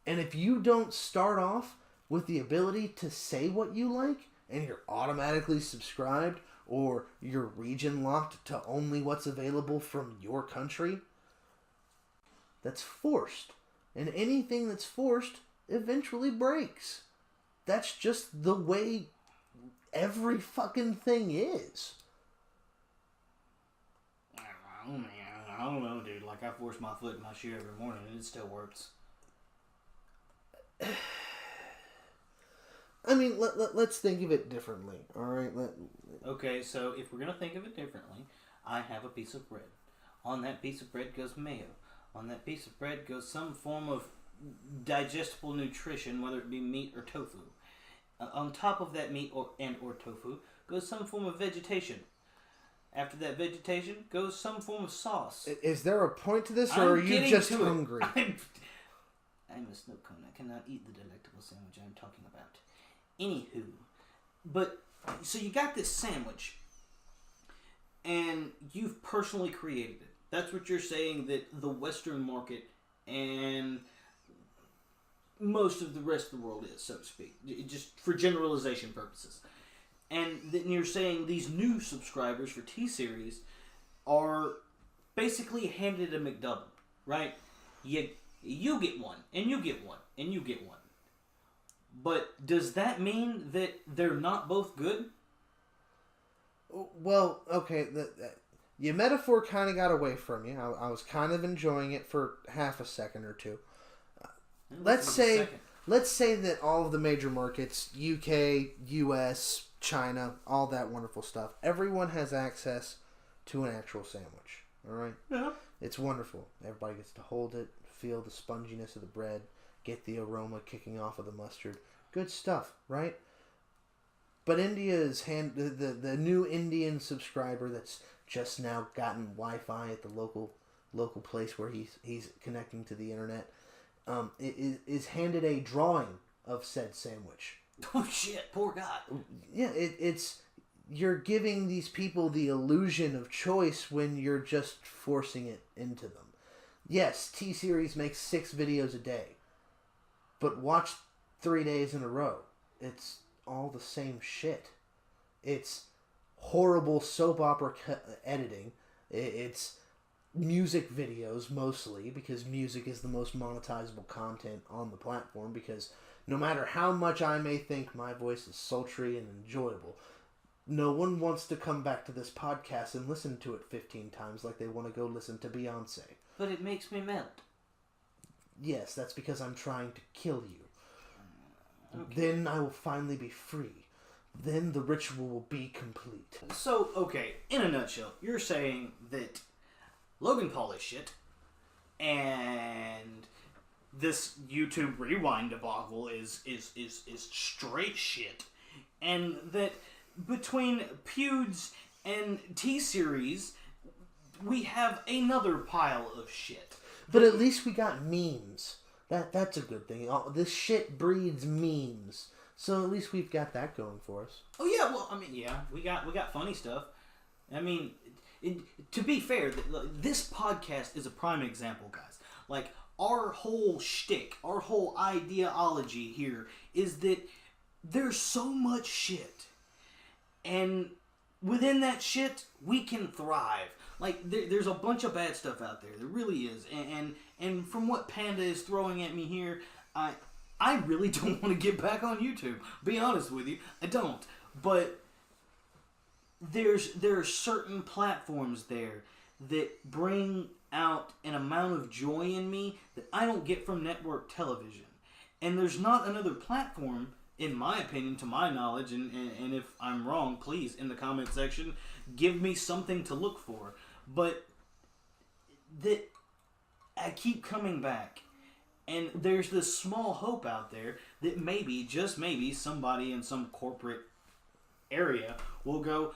And if you don't start off with the ability to say what you like, and you're automatically subscribed, or you're region locked to only what's available from your country, that's forced. And anything that's forced eventually breaks. That's just the way every fucking thing is. I don't know, dude. Like, I force my foot in my shoe every morning and it still works. I mean, let's think of it differently, alright? Okay, so if we're going to think of it differently, I have a piece of bread. On that piece of bread goes mayo. On that piece of bread goes some form of digestible nutrition, whether it be meat or tofu. On top of that meat or tofu goes some form of vegetation. After that vegetation goes some form of sauce. Is there a point to this, or are you just hungry? I'm a snow cone. I cannot eat the delectable sandwich I'm talking about. Anywho, but so you got this sandwich, and you've personally created it. That's what you're saying, that the Western market and most of the rest of the world is, so to speak, just for generalization purposes. And then you're saying these new subscribers for T-Series are basically handed a McDouble, right? You get one, and you get one, and you get one. But does that mean that they're not both good? Well, okay, your metaphor kind of got away from you. I was kind of enjoying it for half a second or two. Let's say that all of the major markets, UK, US, China, all that wonderful stuff, everyone has access to an actual sandwich. All right? Yeah. It's wonderful. Everybody gets to hold it, feel the sponginess of the bread, get the aroma kicking off of the mustard. Good stuff, right? But India's the new Indian subscriber that's just now gotten Wi-Fi at the local place where he's connecting to the internet, is handed a drawing of said sandwich. Oh shit, poor guy. Yeah, it's you're giving these people the illusion of choice when you're just forcing it into them. Yes, T-Series makes 6 videos a day, but watch 3 days in a row. It's all the same shit. It's horrible soap opera editing. It's music videos mostly, because music is the most monetizable content on the platform, because no matter how much I may think my voice is sultry and enjoyable, no one wants to come back to this podcast and listen to it 15 times like they want to go listen to Beyonce. But it makes me melt. Yes, that's because I'm trying to kill you. Okay. Then I will finally be free. Then the ritual will be complete. So, okay, in a nutshell, you're saying that Logan Paul is shit, and this YouTube Rewind debacle is straight shit, and that between Pewds and T-Series, we have another pile of shit. But at least we got memes. That's a good thing. This shit breeds memes. So at least we've got that going for us. Oh yeah, well, I mean, yeah, we got funny stuff. I mean, to be fair, this podcast is a prime example, guys. Like, our whole shtick, our whole ideology here is that there's so much shit, and within that shit, we can thrive. Like, there's a bunch of bad stuff out there. There really is. And from what Panda is throwing at me here, I really don't want to get back on YouTube. Be honest with you, I don't. But there are certain platforms there that bring out an amount of joy in me that I don't get from network television. And there's not another platform, in my opinion, to my knowledge, and if I'm wrong, please, in the comment section, give me something to look for. But that I keep coming back, and there's this small hope out there that maybe, just maybe, somebody in some corporate area will go,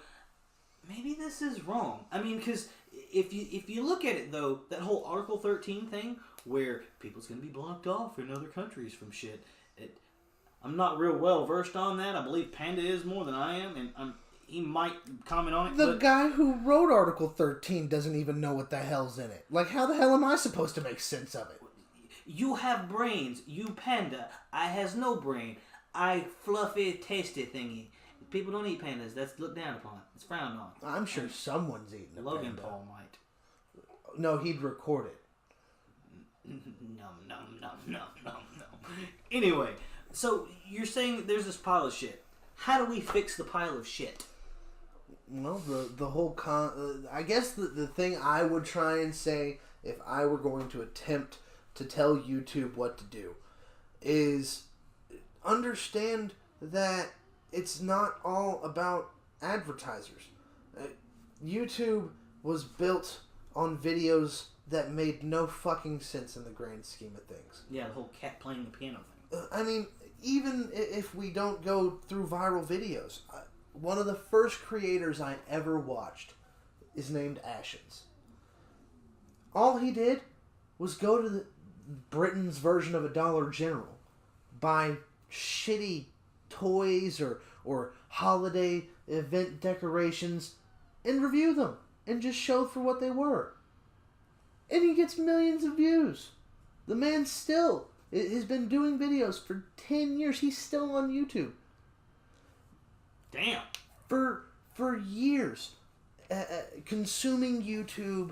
maybe this is wrong. I mean, because if you look at it, though, that whole Article 13 thing, where people's going to be blocked off in other countries from shit, I'm not real well versed on that. I believe Panda is more than I am, and he might comment on it. The guy who wrote Article 13 doesn't even know what the hell's in it. Like, how the hell am I supposed to make sense of it? You have brains. You Panda. I has no brain. I fluffy, tasty thingy. People don't eat pandas. That's looked down upon. It's frowned on. I'm sure someone's eating a Logan panda. Paul might. No, he'd record it. No. Anyway, so you're saying that there's this pile of shit. How do we fix the pile of shit? Well, the whole I guess the thing I would try and say if I were going to attempt to tell YouTube what to do is understand that it's not all about advertisers. YouTube was built on videos that made no fucking sense in the grand scheme of things. Yeah, the whole cat playing the piano thing. I mean, even if we don't go through viral videos, one of the first creators I ever watched is named Ashens. All he did was go to Britain's version of a Dollar General, buy shitty toys or holiday event decorations, and review them, and just show for what they were. And he gets millions of views. The man still has been doing videos for 10 years. He's still on YouTube. Damn. For years. Consuming YouTube,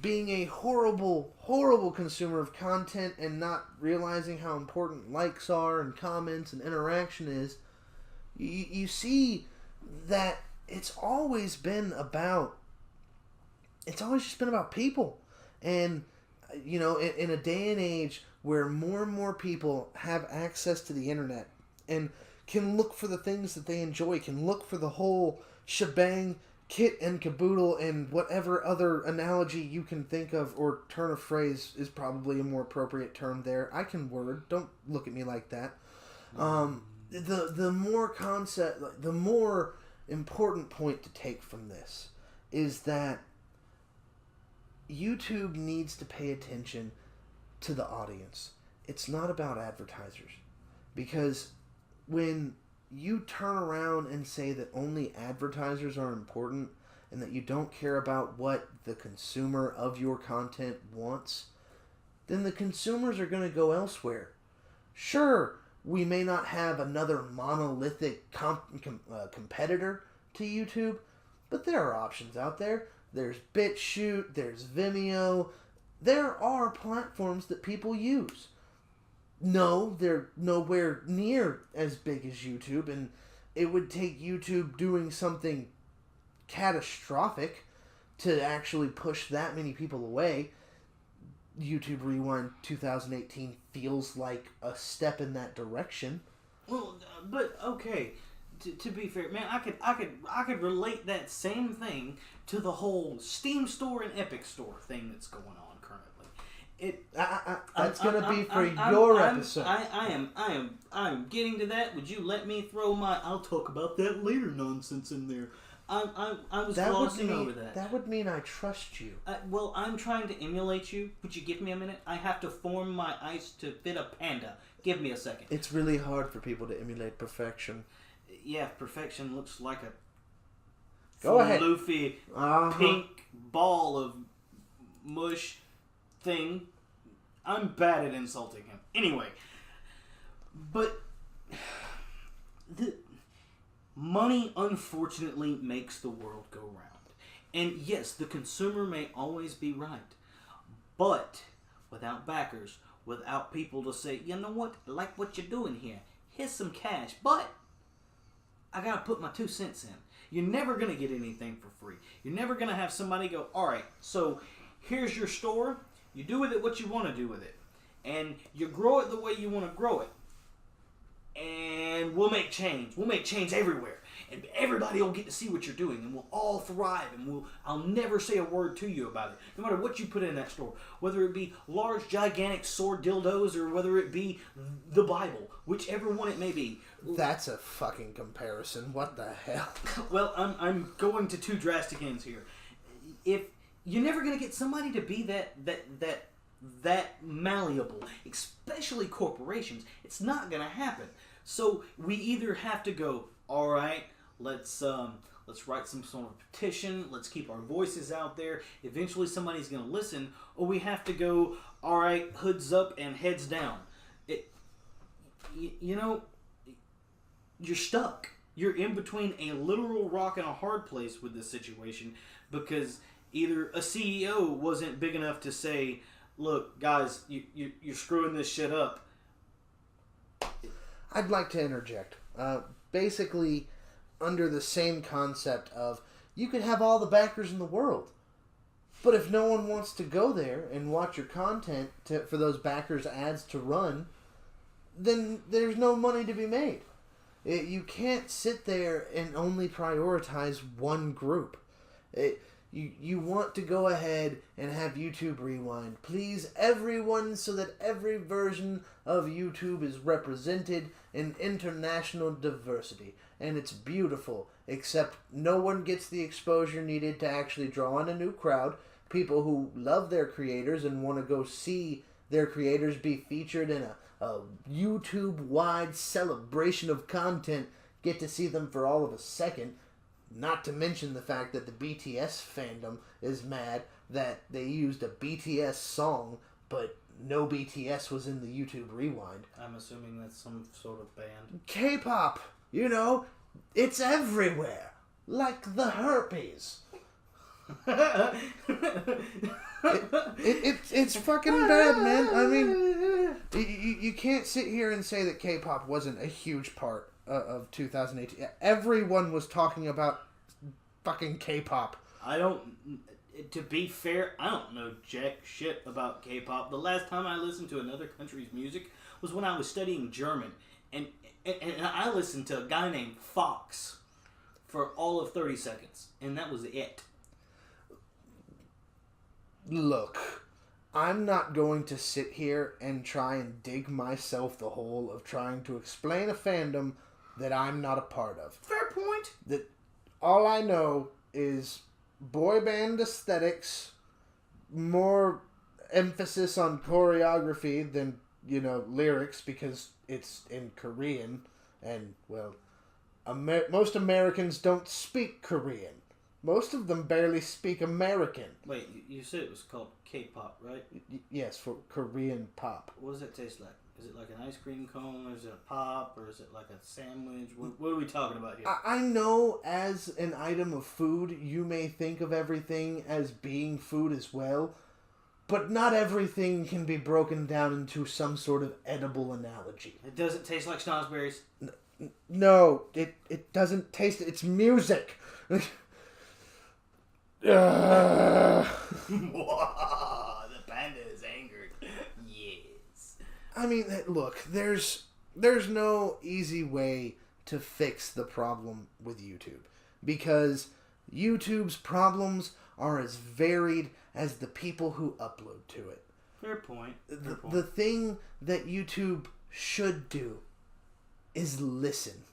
being a horrible, horrible consumer of content and not realizing how important likes are and comments and interaction is, you see that it's always just been about people. And, you know, in a day and age where more and more people have access to the internet and can look for the things that they enjoy, can look for the whole shebang, kit and caboodle, and whatever other analogy you can think of or turn of phrase is probably a more appropriate term there. I can word. Don't look at me like that. The more important point to take from this is that YouTube needs to pay attention to the audience. It's not about advertisers. Because when you turn around and say that only advertisers are important and that you don't care about what the consumer of your content wants, then the consumers are going to go elsewhere. Sure, we may not have another monolithic competitor to YouTube, but there are options out there. There's BitChute, there's Vimeo. There are platforms that people use. No, they're nowhere near as big as YouTube, and it would take YouTube doing something catastrophic to actually push that many people away. YouTube Rewind 2018 feels like a step in that direction. Well, but okay, to be fair, man, I could relate that same thing to the whole Steam Store and Epic Store thing that's going on currently. That's gonna be for your episode. I am getting to that. Would you let me throw my "I'll talk about that later" nonsense in there? I was glossing over that. That would mean I trust you. Well, I'm trying to emulate you. Would you give me a minute? I have to form my ice to fit a panda. Give me a second. It's really hard for people to emulate perfection. Yeah, perfection looks like a floofy pink ball of mush thing. I'm bad at insulting him. Anyway, but the money unfortunately makes the world go round. And yes, the consumer may always be right, but without backers, without people to say, you know what, I like what you're doing here. Here's some cash, but I gotta put my 2 cents in. You're never going to get anything for free. You're never going to have somebody go, all right, so here's your store. You do with it what you want to do with it. And you grow it the way you want to grow it. And we'll make change. We'll make change everywhere. And everybody will get to see what you're doing. And we'll all thrive. And I'll never say a word to you about it. No matter what you put in that store. Whether it be large, gigantic sword dildos or whether it be the Bible. Whichever one it may be. That's a fucking comparison. What the hell? Well, I'm going to two drastic ends here. If you're never going to get somebody to be that malleable, especially corporations, it's not going to happen. So we either have to go, all right, let's write some sort of petition, let's keep our voices out there, eventually somebody's going to listen, or we have to go, all right, hoods up and heads down. You're stuck. You're in between a literal rock and a hard place with this situation because either a CEO wasn't big enough to say, look, guys, you're screwing this shit up. I'd like to interject. Basically, under the same concept of you could have all the backers in the world, but if no one wants to go there and watch your content for those backers' ads to run, then there's no money to be made. You can't sit there and only prioritize one group. You want to go ahead and have YouTube Rewind. Please, everyone, so that every version of YouTube is represented in international diversity. And it's beautiful, except no one gets the exposure needed to actually draw in a new crowd. People who love their creators and want to go see their creators be featured in a YouTube-wide celebration of content get to see them for all of a second. Not to mention the fact that the BTS fandom is mad that they used a BTS song, but no BTS was in the YouTube Rewind. I'm assuming that's some sort of band. K-pop, it's everywhere. Like the herpes. It's fucking bad, man. I mean, you can't sit here and say that K-pop wasn't a huge part of 2018. Everyone was talking about fucking K-pop. To be fair, I don't know jack shit about K-pop. The last time I listened to another country's music was when I was studying German. And I listened to a guy named Fox for all of 30 seconds. And that was it. Look, I'm not going to sit here and try and dig myself the hole of trying to explain a fandom that I'm not a part of. Fair point. That all I know is boy band aesthetics, more emphasis on choreography than, lyrics because it's in Korean. And, well, most Americans don't speak Korean. Most of them barely speak American. Wait, you said it was called K-pop, right? Yes, for Korean pop. What does it taste like? Is it like an ice cream cone, or is it a pop, or is it like a sandwich? What are we talking about here? I know as an item of food, you may think of everything as being food as well, but not everything can be broken down into some sort of edible analogy. It doesn't taste like schnozberries? No, it doesn't taste... It's music. The panda is angered. Yes. I mean, look, there's no easy way to fix the problem with YouTube. Because YouTube's problems are as varied as the people who upload to it. Fair point. The thing that YouTube should do is listen.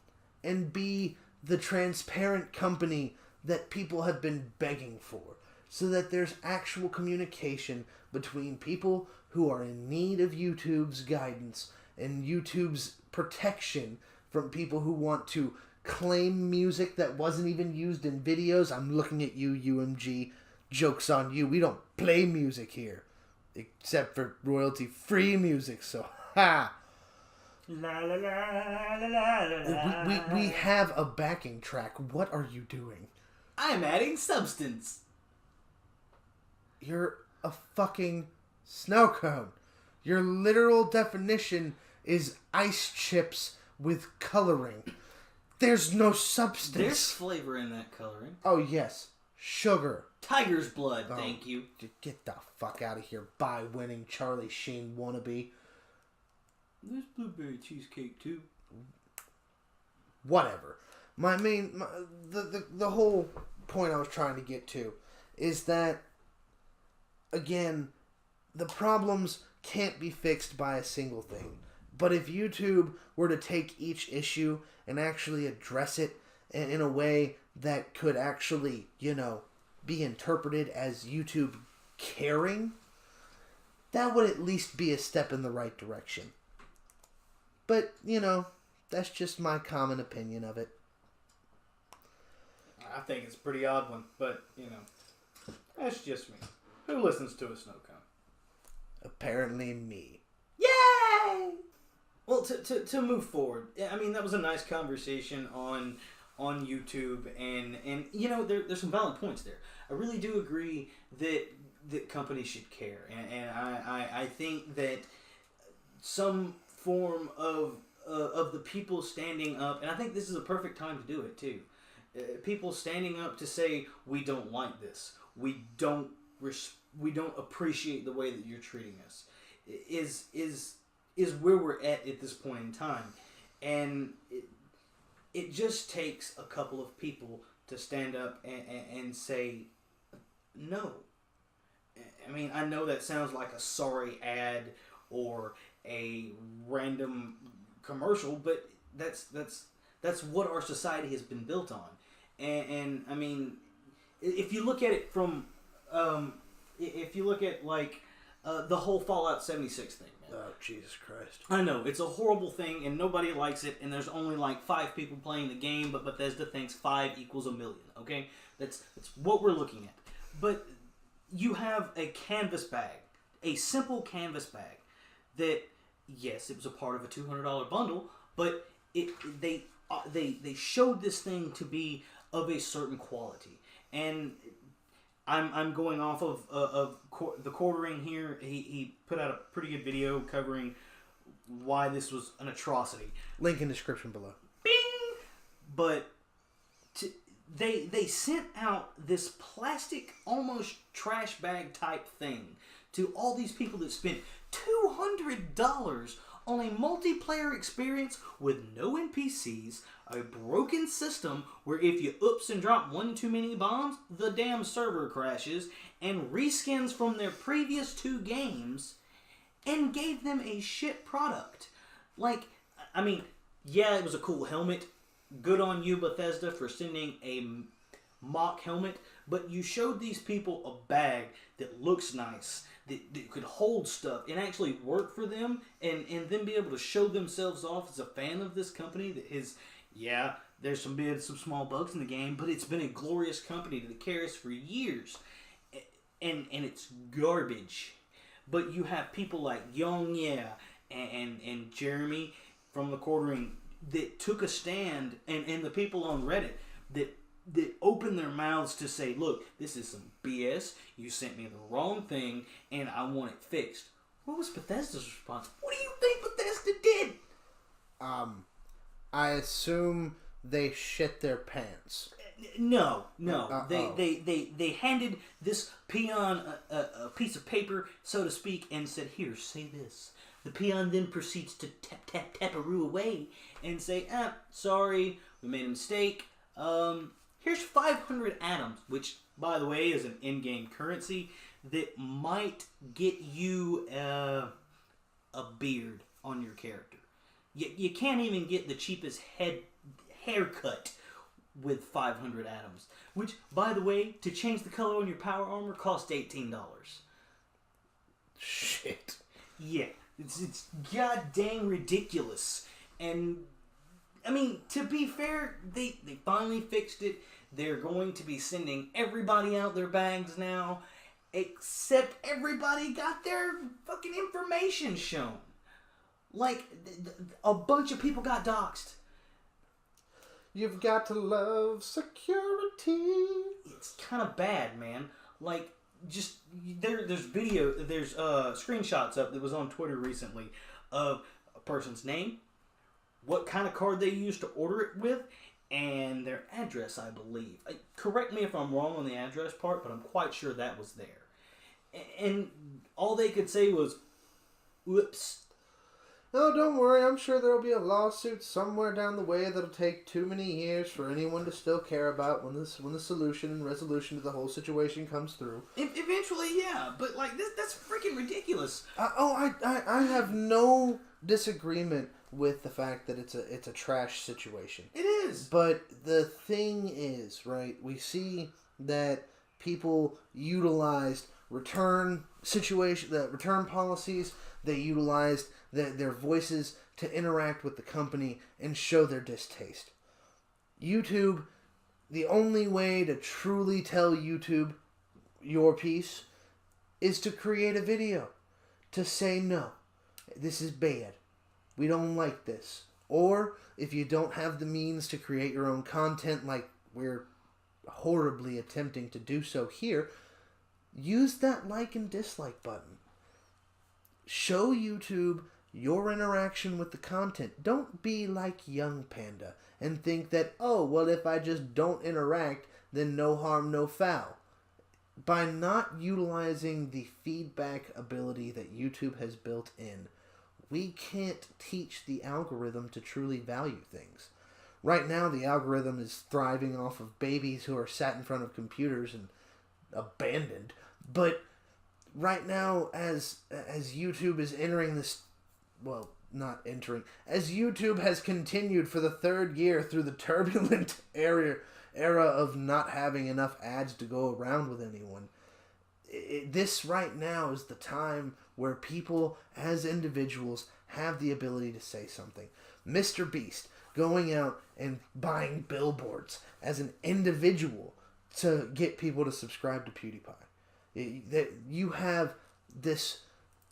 And be the transparent company that people have been begging for, so that there's actual communication between people who are in need of YouTube's guidance and YouTube's protection from people who want to claim music that wasn't even used in videos. I'm looking at you, UMG. Joke's on you. We don't play music here, except for royalty-free music, so ha! La la la la la la. We have a backing track. What are you doing? I'm adding substance. You're a fucking snow cone. Your literal definition is ice chips with coloring. There's no There's substance. flavor in that coloring. Oh, yes. Sugar. Tiger's blood, Oh, thank you. Get the fuck out of here, bye-winning Charlie Sheen wannabe. There's blueberry cheesecake, too. Whatever. The whole point I was trying to get to is that, again, the problems can't be fixed by a single thing. But if YouTube were to take each issue and actually address it in a way that could actually, be interpreted as YouTube caring, that would at least be a step in the right direction. But, that's just my common opinion of it. I think it's a pretty odd one, but, that's just me. Who listens to a snow cone? Apparently me. Yay! Well, to move forward, I mean, that was a nice conversation on YouTube, and there's some valid points there. I really do agree that companies should care, and I think that some form of the people standing up, and I think this is a perfect time to do it too. People standing up to say, we don't like this, we don't appreciate the way that you're treating us, is where we're at this point in time. And it just takes a couple of people to stand up and say no. I mean, I know that sounds like a sorry ad or a random commercial, but that's what our society has been built on. And I mean, if you look at it from, if you look at the whole Fallout 76 thing, man. Oh, Jesus Christ. I know, it's a horrible thing and nobody likes it, and there's only 5 people playing the game, but Bethesda thinks 5 equals a million, okay? That's what we're looking at. But you have a canvas bag, a simple canvas bag that, yes, it was a part of a $200 bundle, but they showed this thing to be of a certain quality. And I'm going off of the quartering here. He put out a pretty good video covering why this was an atrocity. Link in description below. Bing! But they sent out this plastic, almost trash bag type thing to all these people that spent $200 on a multiplayer experience with no NPCs, a broken system where if you oops and drop one too many bombs, the damn server crashes, and reskins from their previous 2 games, and gave them a shit product. I mean, yeah, it was a cool helmet. Good on you, Bethesda, for sending a mock helmet, but you showed these people a bag that looks nice, that could hold stuff and actually work for them, and then be able to show themselves off as a fan of this company that is, yeah, there's some small bugs in the game, but it's been a glorious company that cares for years, and it's garbage. But you have people like Young and Jeremy from the quartering that took a stand, and the people on Reddit that opened their mouths to say, look, this is some BS, you sent me the wrong thing, and I want it fixed. What was Bethesda's response? What do you think Bethesda did? I assume they shit their pants. No. They handed this peon a piece of paper, so to speak, and said, here, say this. The peon then proceeds to tap-tap-tap-a-roo away and say, sorry, we made a mistake. Here's 500 atoms, which, by the way, is an in-game currency that might get you a beard on your character. You can't even get the cheapest haircut with 500 atoms, which, by the way, to change the color on your power armor costs $18. Shit. Yeah, it's goddamn ridiculous. And I mean, to be fair, they finally fixed it. They're going to be sending everybody out their bags now, except everybody got their fucking information shown. A bunch of people got doxxed. You've got to love security. It's kind of bad, man. There's screenshots up that was on Twitter recently of a person's name, what kind of card they used to order it with, and their address, I believe. Correct me if I'm wrong on the address part, but I'm quite sure that was there. And all they could say was, "Whoops." No, don't worry. I'm sure there'll be a lawsuit somewhere down the way that'll take too many years for anyone to still care about when the solution and resolution to the whole situation comes through. Eventually, yeah, but like that's freaking ridiculous. I have no disagreement with the fact that it's a trash situation. It is. But the thing is, right? We see that people utilized return policies. They utilized their voices to interact with the company and show their distaste. YouTube, the only way to truly tell YouTube your piece is to create a video. To say, no, this is bad. We don't like this. Or, if you don't have the means to create your own content like we're horribly attempting to do so here, use that like and dislike button. Show YouTube your interaction with the content. Don't be like young Panda and think that, oh, well, if I just don't interact, then no harm, no foul. By not utilizing the feedback ability that YouTube has built in, we can't teach the algorithm to truly value things. Right now, the algorithm is thriving off of babies who are sat in front of computers and abandoned. But right now, as YouTube is entering this, well, not entering, as YouTube has continued for the third year through the turbulent era of not having enough ads to go around with anyone, this right now is the time where people, as individuals, have the ability to say something. Mr. Beast going out and buying billboards as an individual to get people to subscribe to PewDiePie. That you have this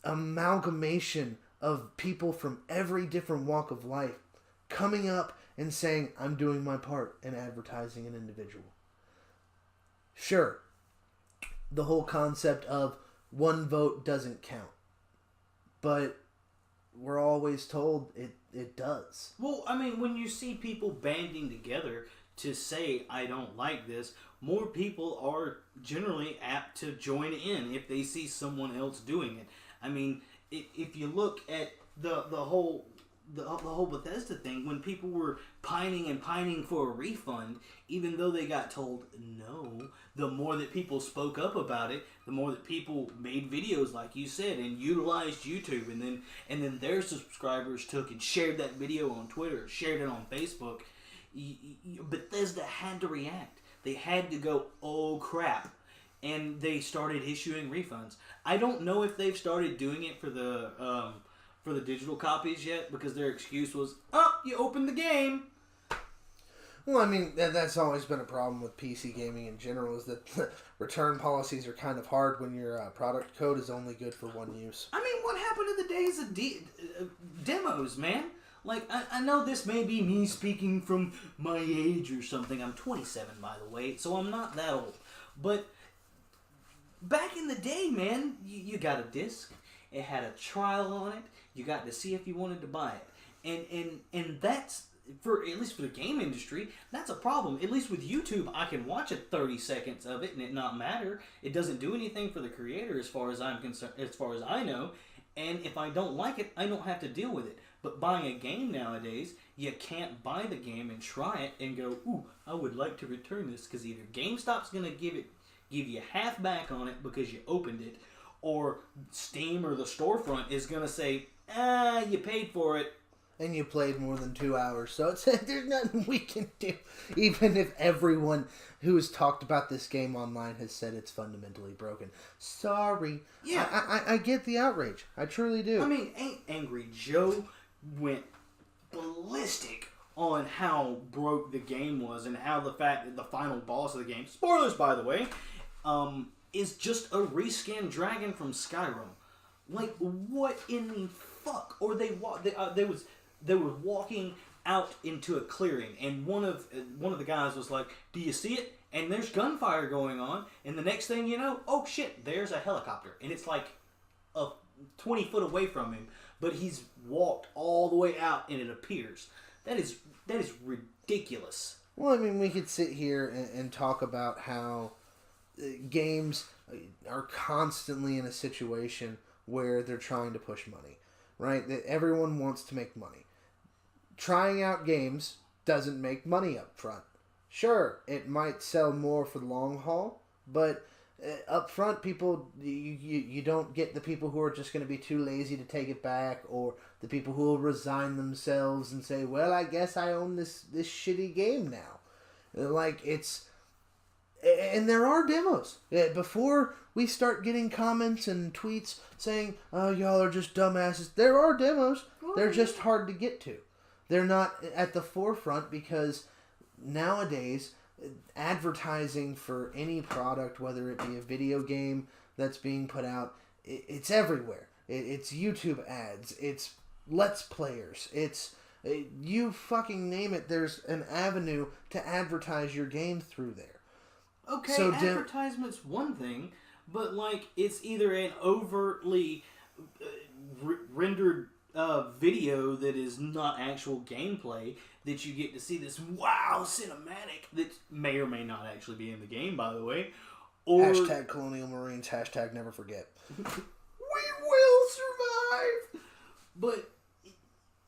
amalgamation of people from every different walk of life coming up and saying, I'm doing my part in advertising an individual. Sure, the whole concept of one vote doesn't count. But we're always told it does. Well, I mean, when you see people banding together to say, I don't like this, more people are generally apt to join in if they see someone else doing it. I mean, if you look at the whole Bethesda thing, when people were pining for a refund, even though they got told no, the more that people spoke up about it, the more that people made videos, like you said, and utilized YouTube, and then their subscribers took and shared that video on Twitter, shared it on Facebook. Bethesda had to react. They had to go, oh crap, and they started issuing refunds. I don't know if they've started doing it for the digital copies yet, because their excuse was, oh, you opened the game. Well, I mean, that's always been a problem with PC gaming in general, is that return policies are kind of hard when your product code is only good for one use. I mean, what happened to the days of demos, man? Like, I know this may be me speaking from my age or something. I'm 27, by the way, so I'm not that old. But back in the day, man, you got a disc. It had a trial on it. You got to see if you wanted to buy it. And that's, for at least for the game industry, that's a problem. At least with YouTube, I can watch 30 seconds of it and it not matter. It doesn't do anything for the creator as far as I'm concerned, as far as I know. And if I don't like it, I don't have to deal with it. But buying a game nowadays, you can't buy the game and try it and go, ooh, I would like to return this, because either GameStop's going to give you half back on it because you opened it, or Steam or the storefront is going to say, you paid for it. And you played more than 2 hours, so there's nothing we can do. Even if everyone who has talked about this game online has said it's fundamentally broken. Sorry. Yeah. I get the outrage. I truly do. I mean, Angry Joe went ballistic on how broke the game was, and how the fact that the final boss of the game, spoilers by the way, is just a reskinned dragon from Skyrim. Like, what in the fuck? Or they were walking out into a clearing, and one of the guys was like, "Do you see it?" And there's gunfire going on, and the next thing you know, oh shit, there's a helicopter, and it's like 20 foot away from him, but he's walked all the way out, and it appears. That is ridiculous. Well, I mean, we could sit here and talk about how games are constantly in a situation where they're trying to push money, right? That everyone wants to make money. Trying out games doesn't make money up front. Sure, it might sell more for the long haul, but up front, people, you don't get the people who are just going to be too lazy to take it back, or the people who will resign themselves and say, well, I guess I own this shitty game now. Like, and there are demos. Before we start getting comments and tweets saying, oh, y'all are just dumbasses, there are demos. They're just hard to get to. They're not at the forefront because nowadays, advertising for any product, whether it be a video game that's being put out, it's everywhere. It's YouTube ads. It's Let's Players. It's you fucking name it. There's an avenue to advertise your game through there. Okay, so advertisement's one thing, but like it's either an overtly rendered video that is not actual gameplay that you get to see this wow cinematic that may or may not actually be in the game, by the way. Or hashtag Colonial Marines, hashtag never forget. We will survive! But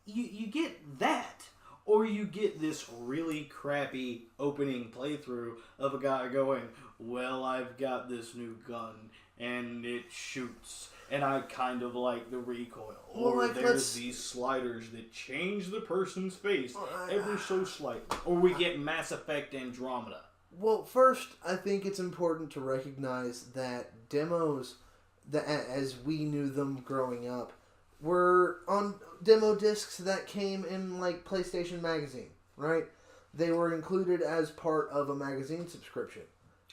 you get that, or you get this really crappy opening playthrough of a guy going, well, I've got this new gun, and it shoots, and I kind of like the recoil. Or like there's these sliders that change the person's face ever so slightly. Or we get Mass Effect Andromeda. Well, first, I think it's important to recognize that demos, that as we knew them growing up, were on demo discs that came in, like, PlayStation Magazine, right? They were included as part of a magazine subscription.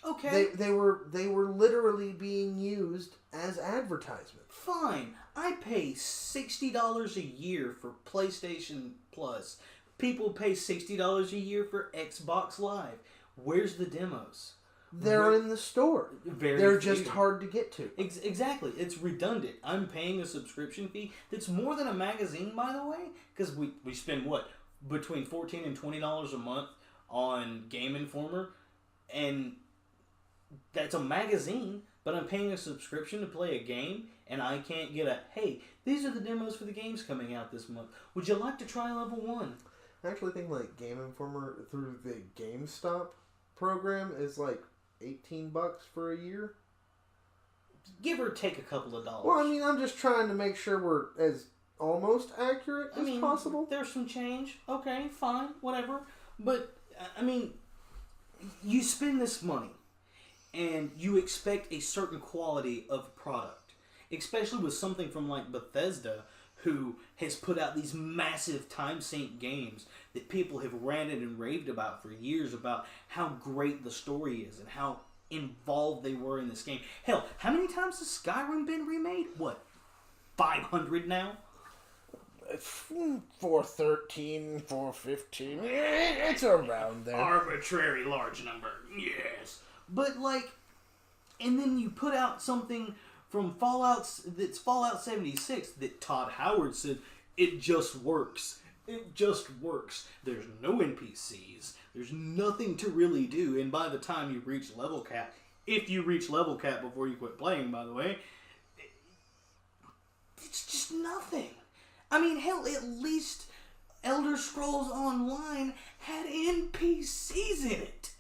Okay. They were literally being used as advertisement. Fine. I pay $60 a year for PlayStation Plus. People pay $60 a year for Xbox Live. Where's the demos? They're in the store. They're just hard to get to. Exactly. It's redundant. I'm paying a subscription fee that's more than a magazine, by the way, because we spend, what, between $14 and $20 a month on Game Informer, and that's a magazine, but I'm paying a subscription to play a game, and I can't get a, hey, these are the demos for the games coming out this month. Would you like to try level 1? I actually think, like, Game Informer through the GameStop program is, like, $18 for a year. Give or take a couple of dollars. Well, I mean, I'm just trying to make sure we're as almost accurate as possible. There's some change. Okay, fine, whatever. But, I mean, you spend this money, and you expect a certain quality of product. Especially with something from, like, Bethesda, who has put out these massive time sink games that people have ranted and raved about for years about how great the story is and how involved they were in this game. Hell, how many times has Skyrim been remade? What, 500 now? 413, 415, it's around there. Arbitrary large number, yes. But, like, and then you put out something from that's Fallout 76 that Todd Howard said, it just works. It just works. There's no NPCs. There's nothing to really do. And by the time you reach level cap, if you reach level cap before you quit playing, by the way, it's just nothing. I mean, hell, at least Elder Scrolls Online had NPCs in it.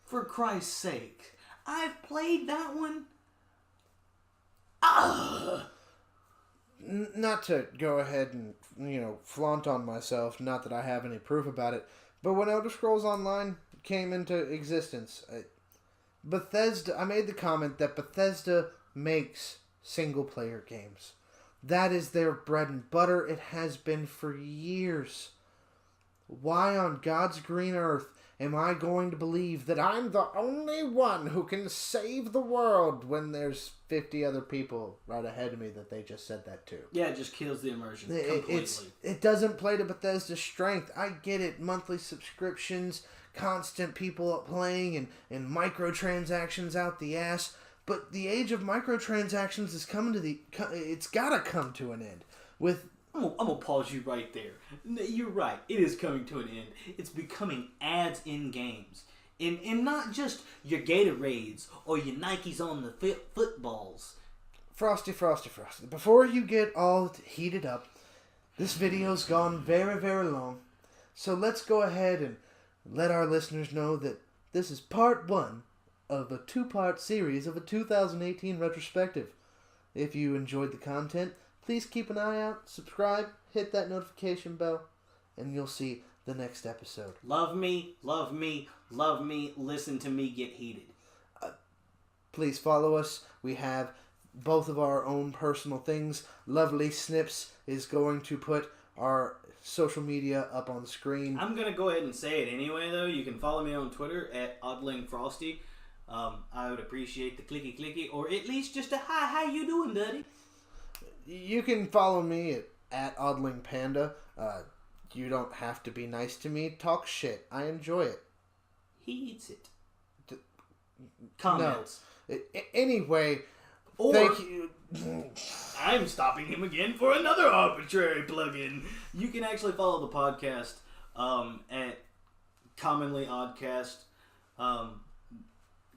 For Christ's sake. I've played that one. Not to go ahead and, flaunt on myself, not that I have any proof about it, but when Elder Scrolls Online came into existence, Bethesda, I made the comment that Bethesda makes single-player games. That is their bread and butter. It has been for years. Why on God's green earth am I going to believe that I'm the only one who can save the world when there's 50 other people right ahead of me that they just said that to? Yeah, it just kills the immersion completely. It doesn't play to Bethesda's strength. I get it. Monthly subscriptions, constant people playing, and microtransactions out the ass. But the age of microtransactions is coming to it's gotta come to an end. With I'm gonna pause you right there. You're right. It is coming to an end. It's becoming ads in games. And not just your Gatorades or your Nikes on the footballs. Frosty. Before you get all heated up, this video's gone very, very long. So let's go ahead and let our listeners know that this is part 1 of a 2-part series of a 2018 retrospective. If you enjoyed the content, please keep an eye out, subscribe, hit that notification bell, and you'll see the next episode. Love me, listen to me get heated. Please follow us. We have both of our own personal things. Lovely Snips is going to put our social media up on the screen. I'm going to go ahead and say it anyway, though. You can follow me on Twitter at @OddlingFrosty. I would appreciate the clicky, or at least just a hi, how you doing, buddy? You can follow me at @OddlingPanda. You don't have to be nice to me. Talk shit. I enjoy it. He eats it. Comments. No. Anyway, or, thank you. I'm stopping him again for another arbitrary plug-in. You can actually follow the podcast at Commonly Oddcast.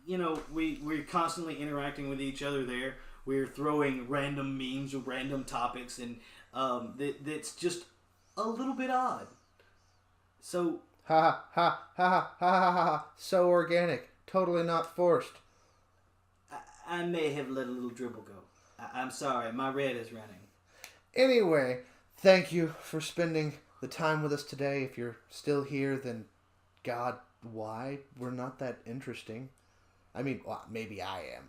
We're constantly interacting with each other there. We're throwing random memes or random topics, and that's just a little bit odd. So Ha ha ha ha ha ha! So organic, totally not forced. I may have let a little dribble go. I'm sorry, my red is running. Anyway, thank you for spending the time with us today. If you're still here, then God, why? We're not that interesting. I mean, well, maybe I am.